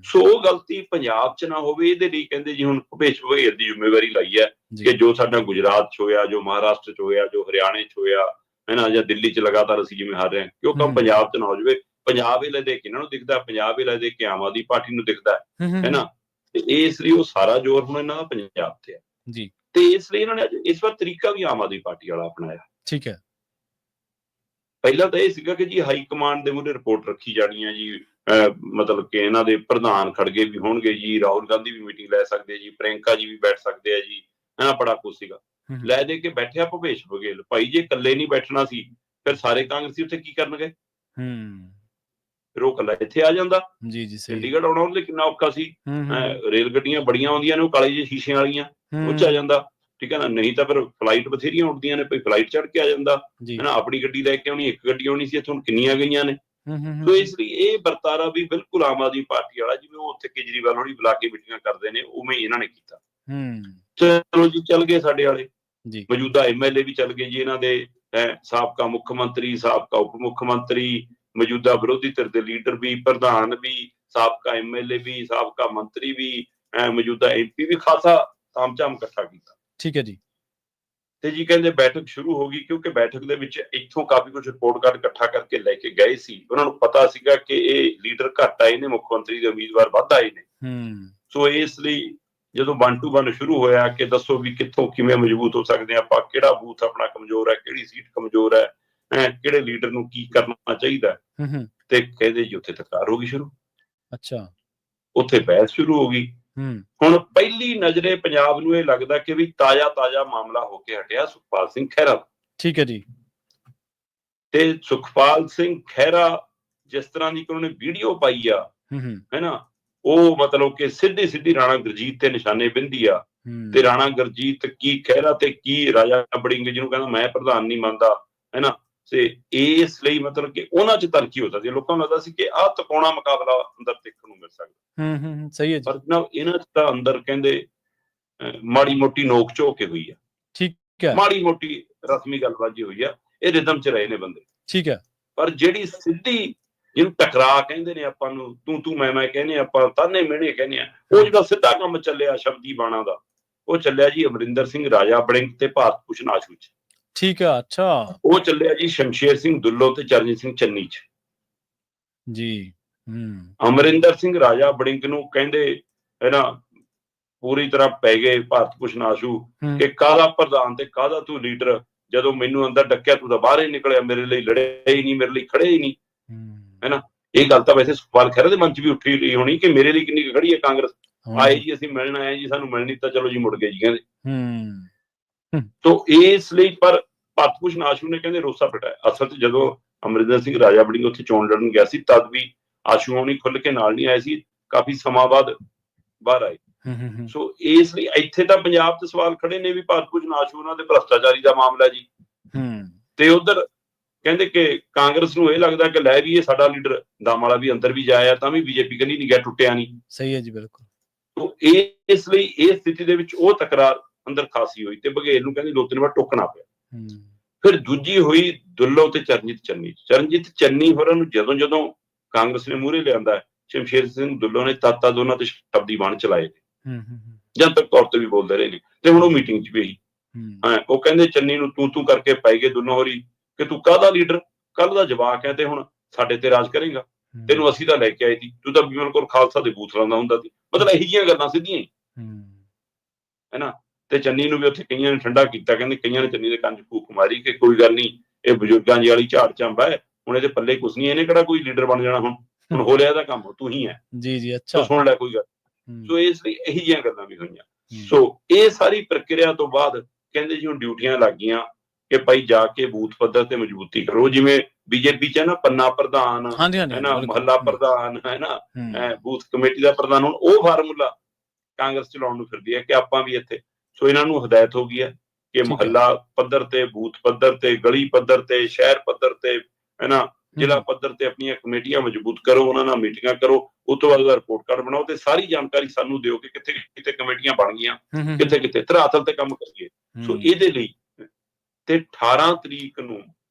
ਸੋ ਉਹ ਗਲਤੀ ਪੰਜਾਬ 'ਚ ਨਾ ਹੋਵੇ, ਇਹਦੇ ਲਈ ਕਹਿੰਦੇ ਜੀ ਹੁਣ ਭੁਪੇਸ਼ ਬਘੇਲ ਦੀ ਜ਼ਿੰਮੇਵਾਰੀ ਲਾਈ ਹੈ ਕਿ ਜੋ ਸਾਡਾ ਗੁਜਰਾਤ 'ਚ ਹੋਇਆ, ਜੋ ਮਹਾਰਾਸ਼ਟਰ 'ਚ ਹੋਇਆ, ਜੋ ਹਰਿਆਣੇ 'ਚ ਹੋਇਆ ਹੈ ਨਾ, ਜਾਂ ਦਿੱਲੀ 'ਚ ਲਗਾਤਾਰ ਅਸੀਂ ਜਿਵੇਂ ਹਾਰ ਰਹੇ ਹਾਂ, ਕਿ ਉਹ ਕੰਮ ਪੰਜਾਬ 'ਚ ਨਾ ਹੋ ਜਾਵੇ। ਪੰਜਾਬ ਇਹ ਲੈ ਦੇ ਕੇ ਇਹਨਾਂ ਨੂੰ ਦਿਖਦਾ, ਪੰਜਾਬ ਇਹ ਲੈ ਦੇ ਕੇ ਆਮ ਆਦਮੀ ਪਾਰਟੀ ਨੂੰ ਦਿਖਦਾ ਹੈ ਨਾ, ਤੇ ਇਸ ਲਈ ਉਹ ਸਾਰਾ ਜ਼ੋਰ ਹੁਣ ਇਹਨਾਂ ਦਾ ਪੰਜਾਬ ਤੇ ਹੈ ਜੀ। ਤੇ ਇਸ ਲਈ ਇਹਨਾਂ ਨੇ ਇਸ ਵਾਰ ਤਰੀਕਾ ਵੀ ਆਮ ਆਦਮੀ ਪਾਰਟੀ ਵਾਲਾ ਅਪਣਾਇਆ। ਠੀਕ ਹੈ। ਪਹਿਲਾਂ ਤਾਂ ਇਹ ਸੀਗਾ ਕਿ ਜੀ ਹਾਈ ਕਮਾਂਡ ਦੇ ਮੂਹਰੇ ਰਿਪੋਰਟ ਰੱਖੀ ਜਾਣੀ ਹੈ ਜੀ, ਮਤਲਬ ਕਿ ਇਹਨਾਂ ਦੇ ਪ੍ਰਧਾਨ ਖੜਗੇ ਵੀ ਹੋਣਗੇ ਜੀ, ਰਾਹੁਲ ਗਾਂਧੀ ਵੀ ਮੀਟਿੰਗ ਲੈ ਸਕਦੇ ਜੀ, ਪ੍ਰਿਅੰਕਾ ਜੀ ਵੀ ਬੈਠ ਸਕਦੇ ਆ ਜੀ, ਹੈ ਬੜਾ ਕੁਛ ਸੀਗਾ। ਲੈ ਦੇ ਕੇ ਬੈਠਿਆ ਭੁਪੇਸ਼ ਬਘੇਲ। ਭਾਈ ਜੇ ਇਕੱਲੇ ਨਹੀਂ ਬੈਠਣਾ ਸੀ ਫਿਰ ਸਾਰੇ ਕਾਂਗਰਸੀ ਉੱਥੇ ਕੀ ਕਰਨਗੇ? ਫਿਰ ਉਹ ਇਕੱਲਾ ਇੱਥੇ ਆ ਜਾਂਦਾ। ਚੰਡੀਗੜ੍ਹ ਆਉਣਾ ਉਹਦੇ ਲਈ ਕਿੰਨਾ ਔਖਾ ਸੀ। ਰੇਲ ਗੱਡੀਆਂ ਬੜੀਆਂ ਆਉਂਦੀਆਂ ਨੇ, ਉਹ ਕਾਲੇ ਜਿਹੇ ਸ਼ੀਸ਼ੇ ਵਾਲੀਆਂ, ਉਹ 'ਚ ਆ ਜਾਂਦਾ, ਠੀਕ ਹੈ ਨਾ। ਨਹੀਂ ਤਾਂ ਫਿਰ ਫਲਾਈਟ ਬਥੇਰੀਆਂ ਉੱਡਦੀਆਂ ਨੇ, ਕੋਈ ਫਲਾਈਟ ਚੜ੍ਹ ਕੇ ਆ ਜਾਂਦਾ ਹੈ ਨਾ। ਆਪਣੀ ਗੱਡੀ ਲੈ ਕੇ ਆਉਣੀ, ਇੱਕ ਗੱਡੀ ਆਉਣੀ ਸੀ, ਇੱਥੇ ਹੁਣ ਕਿੰਨੀਆਂ ਗਈਆਂ ਨੇ। ਸੋ ਇਸ ਲਈ ਇਹ ਵਰਤਾਰਾ ਵੀ ਬਿਲਕੁਲ ਆਮ ਆਦਮੀ ਪਾਰਟੀ ਵਾਲਾ, ਜਿਵੇਂ ਉਹ ਉੱਥੇ ਕੇਜਰੀਵਾਲ ਹੋਣੀ ਬੁਲਾ ਕੇ ਮੀਟਿੰਗਾਂ ਕਰਦੇ ਨੇ, ਉਵੇਂ ਇਹਨਾਂ ਨੇ ਕੀਤਾ। ਚਲੋ ਜੀ, ਚੱਲ ਗਏ ਸਾਡੇ ਵਾਲੇ, ਮੌਜੂਦਾ MLA ਵੀ ਚੱਲ ਗਏ ਜੀ ਇਹਨਾਂ ਦੇ, ਸਾਬਕਾ ਮੁੱਖ ਮੰਤਰੀ, ਸਾਬਕਾ ਉਪ ਮੁੱਖ ਮੰਤਰੀ, ਮੌਜੂਦਾ ਵਿਰੋਧੀ ਧਿਰ ਦੇ ਲੀਡਰ ਵੀ, ਪ੍ਰਧਾਨ ਵੀ, ਸਾਬਕਾ MLA ਵੀ, ਸਾਬਕਾ ਮੰਤਰੀ ਵੀ, ਮੌਜੂਦਾ MP ਵੀ, ਖਾਸਾ ਤਾਮਝਾਮ ਇਕੱਠਾ ਕੀਤਾ। ਠੀਕ ਹੈ ਜੀ। ਤੇ ਜੀ ਕਹਿੰਦੇ ਬੈਠਕ ਸ਼ੁਰੂ ਹੋ ਗਈ, ਕਿਉਂਕਿ ਬੈਠਕ ਦੇ ਵਿੱਚ ਇੱਥੋਂ ਕਾਫੀ ਕੁਝ ਰਿਪੋਰਟ ਕਾਰਡ ਇਕੱਠਾ ਕਰਕੇ ਲੈ ਕੇ ਗਏ ਸੀ। ਉਹਨਾਂ ਨੂੰ ਪਤਾ ਸੀਗਾ ਕਿ ਇਹ ਲੀਡਰ ਘੱਟ ਆਏ ਨੇ, ਮੁੱਖ ਮੰਤਰੀ ਦੇ ਉਮੀਦਵਾਰ ਵੱਧ ਆਏ ਨੇ। ਸੋ ਇਸ ਲਈ ਜਦੋਂ 1 to 1 ਸ਼ੁਰੂ ਹੋਇਆ ਕਿ ਦੱਸੋ ਵੀ ਕਿੱਥੋਂ ਕਿਵੇਂ ਮਜ਼ਬੂਤ ਹੋ ਸਕਦੇ ਆਪਾਂ, ਕਿਹੜਾ ਬੂਥ ਆਪਣਾ ਕਮਜ਼ੋਰ ਹੈ, ਕਿਹੜੀ ਸੀਟ ਕਮਜ਼ੋਰ ਹੈ, ਕਿਹੜੇ ਲੀਡਰ ਨੂੰ ਕੀ ਕਰਨਾ ਚਾਹੀਦਾ, ਤੇ ਕਹਿੰਦੇ ਜੀ ਉੱਥੇ ਤਕਰਾਰ ਹੋ ਗਈ ਸ਼ੁਰੂ। ਅੱਛਾ। ਉੱਥੇ ਬਹਿਸ ਸ਼ੁਰੂ ਹੋ ਗਈ। ਹੁਣ ਪਹਿਲੀ ਨਜ਼ਰੇ ਪੰਜਾਬ ਨੂੰ ਇਹ ਲੱਗਦਾ ਕਿ ਵੀ ਤਾਜ਼ਾ ਮਾਮਲਾ ਹੋ ਕੇ ਹਟਿਆ ਸੁਖਪਾਲ ਸਿੰਘ ਖਹਿਰਾ। ਠੀਕ ਹੈ ਜੀ। ਤੇ ਸੁਖਪਾਲ ਸਿੰਘ ਖਹਿਰਾ ਜਿਸ ਤਰ੍ਹਾਂ ਦੀ ਉਹਨਾਂ ਨੇ ਵੀਡੀਓ ਪਾਈ ਆ, ਹੈ ਨਾ, ਉਹ ਮਤਲਬ ਕਿ ਸਿੱਧੀ ਰਾਣਾ ਗੁਰਜੀਤ ਤੇ ਨਿਸ਼ਾਨੇ ਬਿੰਦੀ ਆ। ਤੇ ਰਾਣਾ ਗੁਰਜੀਤ ਕੀ ਖਹਿਰਾ ਤੇ ਕੀ ਰਾਜਾ ਬੜਿੰਗ, ਜਿਹਨੂੰ ਕਹਿੰਦਾ ਮੈਂ ਪ੍ਰਧਾਨ ਨਹੀਂ ਮੰਨਦਾ, ਹੈ ਨਾ। ਤੇ ਇਸ ਲਈ ਮਤਲਬ ਕਿ ਉਹਨਾਂ 'ਚ ਤਰੱਕੀ ਹੋ ਸਕਦੀ ਹੈ। ਲੋਕਾਂ ਨੂੰ ਲੱਗਦਾ ਸੀ ਕਿ ਆਹ ਤਕੋਣਾ ਮੁਕਾਬਲਾ ਅੰਦਰ ਦੇਖਣ ਨੂੰ ਮਿਲ ਸਕਦਾ। ਸਹੀ ਹੈ। ਪਰ ਜਨਾਬ ਇਹਨਾਂ 'ਚ ਤਾਂ ਅੰਦਰ ਕਹਿੰਦੇ ਮਾੜੀ ਮੋਟੀ ਨੋਕ ਝੋਕ ਹੋਈ ਆ। ਠੀਕ ਹੈ। ਮਾੜੀ ਮੋਟੀ ਰਸਮੀ ਗੱਲਬਾਜੀ ਹੋਈ ਆ, ਇਹ ਰਿਦਮ 'ਚ ਰਹੇ ਨੇ ਬੰਦੇ। ਠੀਕ ਹੈ। ਪਰ ਜਿਹੜੀ ਸਿੱਧੀ, ਜਿਹਨੂੰ ਟਕਰਾ ਕਹਿੰਦੇ ਨੇ ਆਪਾਂ ਨੂੰ, ਤੂੰ ਮੈਂ ਕਹਿੰਦੇ ਆਪਾਂ, ਤਾਨੇ ਮਿਹਣੇ ਕਹਿੰਦੇ ਆ, ਉਹ ਜਿਹੜਾ ਸਿੱਧਾ ਕੰਮ ਚੱਲਿਆ ਸ਼ਬਦੀ ਬਾਣਾ ਦਾ, ਉਹ ਚੱਲਿਆ ਜੀ ਅਮਰਿੰਦਰ ਸਿੰਘ ਰਾਜਾ ਬੜਿੰਗ ਤੇ ਭਾਰਤ ਭੂਸ਼ਣ ਆਸ਼ੂ 'ਚ। ਠੀਕ ਆ। ਅੱਛਾ। ਉਹ ਚੱਲਿਆ ਜੀ ਸ਼ਮਸ਼ੇਰ ਸਿੰਘ ਦੁੱਲੋ ਤੇ ਚਰਨਜੀਤ ਸਿੰਘ ਚੰਨੀ 'ਚ ਜੀ। ਅਮਰਿੰਦਰ ਸਿੰਘ ਰਾਜਾ ਬੜਿੰਗ ਨੂੰ ਕਹਿੰਦੇ ਹੈ ਨਾ ਪੂਰੀ ਤਰ੍ਹਾਂ ਪੈ ਗਏ ਭਾਰਤ ਭੂਸ਼ਣ ਆਸ਼ੂ ਕਿ ਕਾਹਦਾ ਪ੍ਰਧਾਨ ਤੇ ਕਾਹਦਾ ਤੂੰ ਲੀਡਰ, ਜਦੋਂ ਮੈਨੂੰ ਅੰਦਰ ਡੱਕਿਆ ਤੂੰ ਤਾਂ ਬਾਹਰ ਹੀ ਨਿਕਲਿਆ, ਮੇਰੇ ਲਈ ਲੜਿਆ ਹੀ ਨਹੀਂ, ਮੇਰੇ ਲਈ ਖੜੇ ਹੀ ਨਹੀਂ, ਹੈ ਨਾ। ਇਹ ਗੱਲ ਤਾਂ ਵੈਸੇ ਸੁਖਪਾਲ ਖਹਿਰਾ ਦੇ ਮਨ 'ਚ ਵੀ ਉੱਠੀ ਰਹੀ ਹੋਣੀ ਕਿ ਮੇਰੇ ਲਈ ਕਿੰਨੀ ਖੜੀ ਹੈ ਕਾਂਗਰਸ। ਆਏ ਜੀ ਅਸੀਂ ਮਿਲਣ ਆਏ ਜੀ, ਸਾਨੂੰ ਮਿਲ ਨਹੀਂ ਤਾਂ ਚਲੋ ਜੀ ਮੁੜ ਗਏ ਜੀ ਕਹਿੰਦੇ। ਤੋ ਇਸ ਲਈ ਪਰ ਭਾਰਤ ਭੂਸ਼ਣ ਆਸ਼ੂ ਨੇ ਕਹਿੰਦੇ ਰੋਸਾ ਪਿਟਾਇਆ। ਅਸਲ 'ਚ ਜਦੋਂ ਅਮਰਿੰਦਰ ਸਿੰਘ ਰਾਜਾ ਬੜਿੰਗ ਉੱਥੇ ਚੋਣ ਲੜਨ ਗਿਆ ਸੀ, ਤਦ ਵੀ ਆਸ਼ੂ ਹੋਣੀ ਖੁੱਲ ਕੇ ਨਾਲ ਨਹੀਂ ਆਏ ਸੀ, ਕਾਫੀ ਸਮਾਂ ਬਾਅਦ ਬਾਹਰ ਆਏ। ਸੋ ਇਸ ਲਈ ਇੱਥੇ ਤਾਂ ਪੰਜਾਬ 'ਚ ਸਵਾਲ ਖੜੇ ਨੇ ਵੀ ਭਾਰਤ ਭੂਸ਼ਣ ਆਸ਼ੂ ਉਹਨਾਂ ਦੇ ਭ੍ਰਸ਼ਟਾਚਾਰੀ ਦਾ ਮਾਮਲਾ ਜੀ। ਤੇ ਉਧਰ ਕਹਿੰਦੇ ਕਿ ਕਾਂਗਰਸ ਨੂੰ ਇਹ ਲੱਗਦਾ ਕਿ ਲੈ ਵੀ ਇਹ ਸਾਡਾ ਲੀਡਰ ਦਮ ਵਾਲਾ ਵੀ ਅੰਦਰ ਵੀ ਜਾਇਆ, ਤਾਂ ਵੀ ਬੀਜੇਪੀ ਕਹਿੰਦੀ ਨਹੀਂ ਗਿਆ, ਟੁੱਟਿਆ ਨਹੀਂ। ਸਹੀ ਹੈ ਜੀ, ਬਿਲਕੁਲ। ਤੋ ਇਸ ਲਈ ਇਹ ਸਥਿਤੀ ਦੇ ਵਿੱਚ ਉਹ ਤਕਰਾਰ ਅੰਦਰ ਖਾਸੀ ਹੋਈ ਤੇ ਬਘੇਲ ਨੂੰ ਕਹਿੰਦੀ 2-3 ਵਾਰ ਟੋਕਣਾ ਪਿਆ। ਫਿਰ ਦੂਜੀ ਹੋਈ ਦੁੱਲੋ ਤੇ ਚਰਨਜੀਤ ਚੰਨੀ ਹੋਰਾਂ ਨੂੰ ਜਦੋਂ ਕਾਂਗਰਸ ਨੇ ਮੂਹਰੇ ਲਿਆਂਦਾ, ਸ਼ਮਸ਼ੇਰ ਸਿੰਘ ਦੁੱਲੋ ਨੇ ਤਾਤਾ ਦੋਨਾਂ ਤੇ ਸ਼ਬਦੀ ਬਾਣ ਚਲਾਏ ਨੇ, ਜਨਤਕ ਤੌਰ ਤੇ ਵੀ ਬੋਲਦੇ ਰਹੇ ਨੇ। ਤੇ ਹੁਣ ਉਹ ਮੀਟਿੰਗ 'ਚ ਵੀ ਇਹੀ ਉਹ ਕਹਿੰਦੇ ਚੰਨੀ ਨੂੰ ਤੂੰ ਕਰਕੇ ਪੈ ਗਏ ਦੋਨੋਂ ਹੋਰੀ ਕਿ ਤੂੰ ਕਾਹਦਾ ਲੀਡਰ, ਕੱਲ ਦਾ ਜਵਾਕ ਹੈ ਤੇ ਹੁਣ ਸਾਡੇ ਤੇ ਰਾਜ ਕਰੇਗਾ, ਤੈਨੂੰ ਅਸੀਂ ਤਾਂ ਲੈ ਕੇ ਆਏ ਸੀ, ਤੂੰ ਤਾਂ ਬਿਮਲ ਕੌਰ ਖਾਲਸਾ ਦੇ ਬੂਥ ਲਾਉਂਦਾ ਹੁੰਦਾ ਸੀ। ਮਤਲਬ ਇਹੋ ਜਿਹੀਆਂ ਗੱਲਾਂ ਸਿੱਧੀਆਂ ਹੀ, ਹੈ ਨਾ। ਤੇ ਚੰਨੀ ਨੂੰ ਵੀ ਉੱਥੇ ਕਈਆਂ ਨੇ ਠੰਡਾ ਕੀਤਾ, ਕਹਿੰਦੇ ਕਈਆਂ ਨੇ ਚੰਨੀ ਦੇ ਕੰਨ 'ਚ ਫੂਕ ਮਾਰੀ ਕਿ ਕੋਈ ਗੱਲ ਨਹੀਂ, ਇਹ ਬਜ਼ੁਰਗਾਂ ਜੀ ਵਾਲੀ ਝਾੜ ਝੰਬ ਹੈ, ਹੁਣ ਇਹਦੇ ਪੱਲੇ ਕੁਛ ਨਹੀਂ, ਇਹਨੇ ਕਿਹੜਾ ਕੋਈ ਲੀਡਰ ਬਣ ਜਾਣਾ, ਹੁਣ ਹੋ ਲਿਆ ਇਹਦਾ ਕੰਮ, ਤੂੰ ਹੀ ਹੈ ਜੀ। ਅੱਛਾ, ਸੁਣ ਲੈ ਕੋਈ ਗੱਲ। ਸੋ ਇਸ ਲਈ ਇਹੋ ਜਿਹੀਆਂ ਗੱਲਾਂ ਵੀ ਹੋਈਆਂ। ਸੋ ਇਹ ਸਾਰੀ ਪ੍ਰਕਿਰਿਆ ਤੋਂ ਬਾਅਦ ਕਹਿੰਦੇ ਜੀ ਹੁਣ ਡਿਊਟੀਆਂ ਲੱਗ ਗਈਆਂ ਕਿ ਭਾਈ ਜਾ ਕੇ ਬੂਥ ਪੱਧਰ ਤੇ ਮਜ਼ਬੂਤੀ ਕਰੋ। ਜਿਵੇਂ ਬੀਜੇਪੀ 'ਚ ਹੈ ਨਾ ਪੰਨਾ ਪ੍ਰਧਾਨ, ਹੈ ਨਾ, ਮਹੱਲਾ ਪ੍ਰਧਾਨ, ਹੈ ਨਾ, ਬੂਥ ਕਮੇਟੀ ਦਾ ਪ੍ਰਧਾਨ, ਹੁਣ ਉਹ ਫਾਰਮੂਲਾ ਕਾਂਗਰਸ ਚਲਾਉਣ ਨੂੰ ਫਿਰਦੀ ਹੈ ਕਿ ਆਪਾਂ ਵੀ ਇੱਥੇ। ਸੋ ਇਹਨਾਂ ਨੂੰ ਹਦਾਇਤ ਹੋ ਗਈ ਹੈ ਕਿ ਮਹੱਲਾ ਪੱਧਰ ਤੇ, ਬੂਥ ਪੱਧਰ ਤੇ, ਗਲੀ ਪੱਧਰ ਤੇ, ਸ਼ਹਿਰ ਪੱਧਰ ਤੇ, ਹੈ ਨਾ, ਜ਼ਿਲ੍ਹਾ ਪੱਧਰ ਤੇ ਆਪਣੀਆਂ ਕਮੇਟੀਆਂ ਮਜ਼ਬੂਤ ਕਰੋ, ਉਹਨਾਂ ਨਾਲ ਮੀਟਿੰਗਾਂ ਕਰੋ, ਉਸ ਤੋਂ ਬਾਅਦ ਰਿਪੋਰਟ ਕਾਰਡ ਬਣਾਓ ਤੇ ਸਾਰੀ ਜਾਣਕਾਰੀ ਸਾਨੂੰ ਦਿਓ ਕਿ ਕਿੱਥੇ ਕਿੱਥੇ ਕਮੇਟੀਆਂ ਬਣ ਗਈਆਂ, ਕਿੱਥੇ ਕਿੱਥੇ ਧਰਾਤਲ ਤੇ ਕੰਮ ਕਰੀਏ। ਸੋ ਇਹਦੇ ਲਈ ਤੇ 18 ਤਰੀਕ ਨੂੰ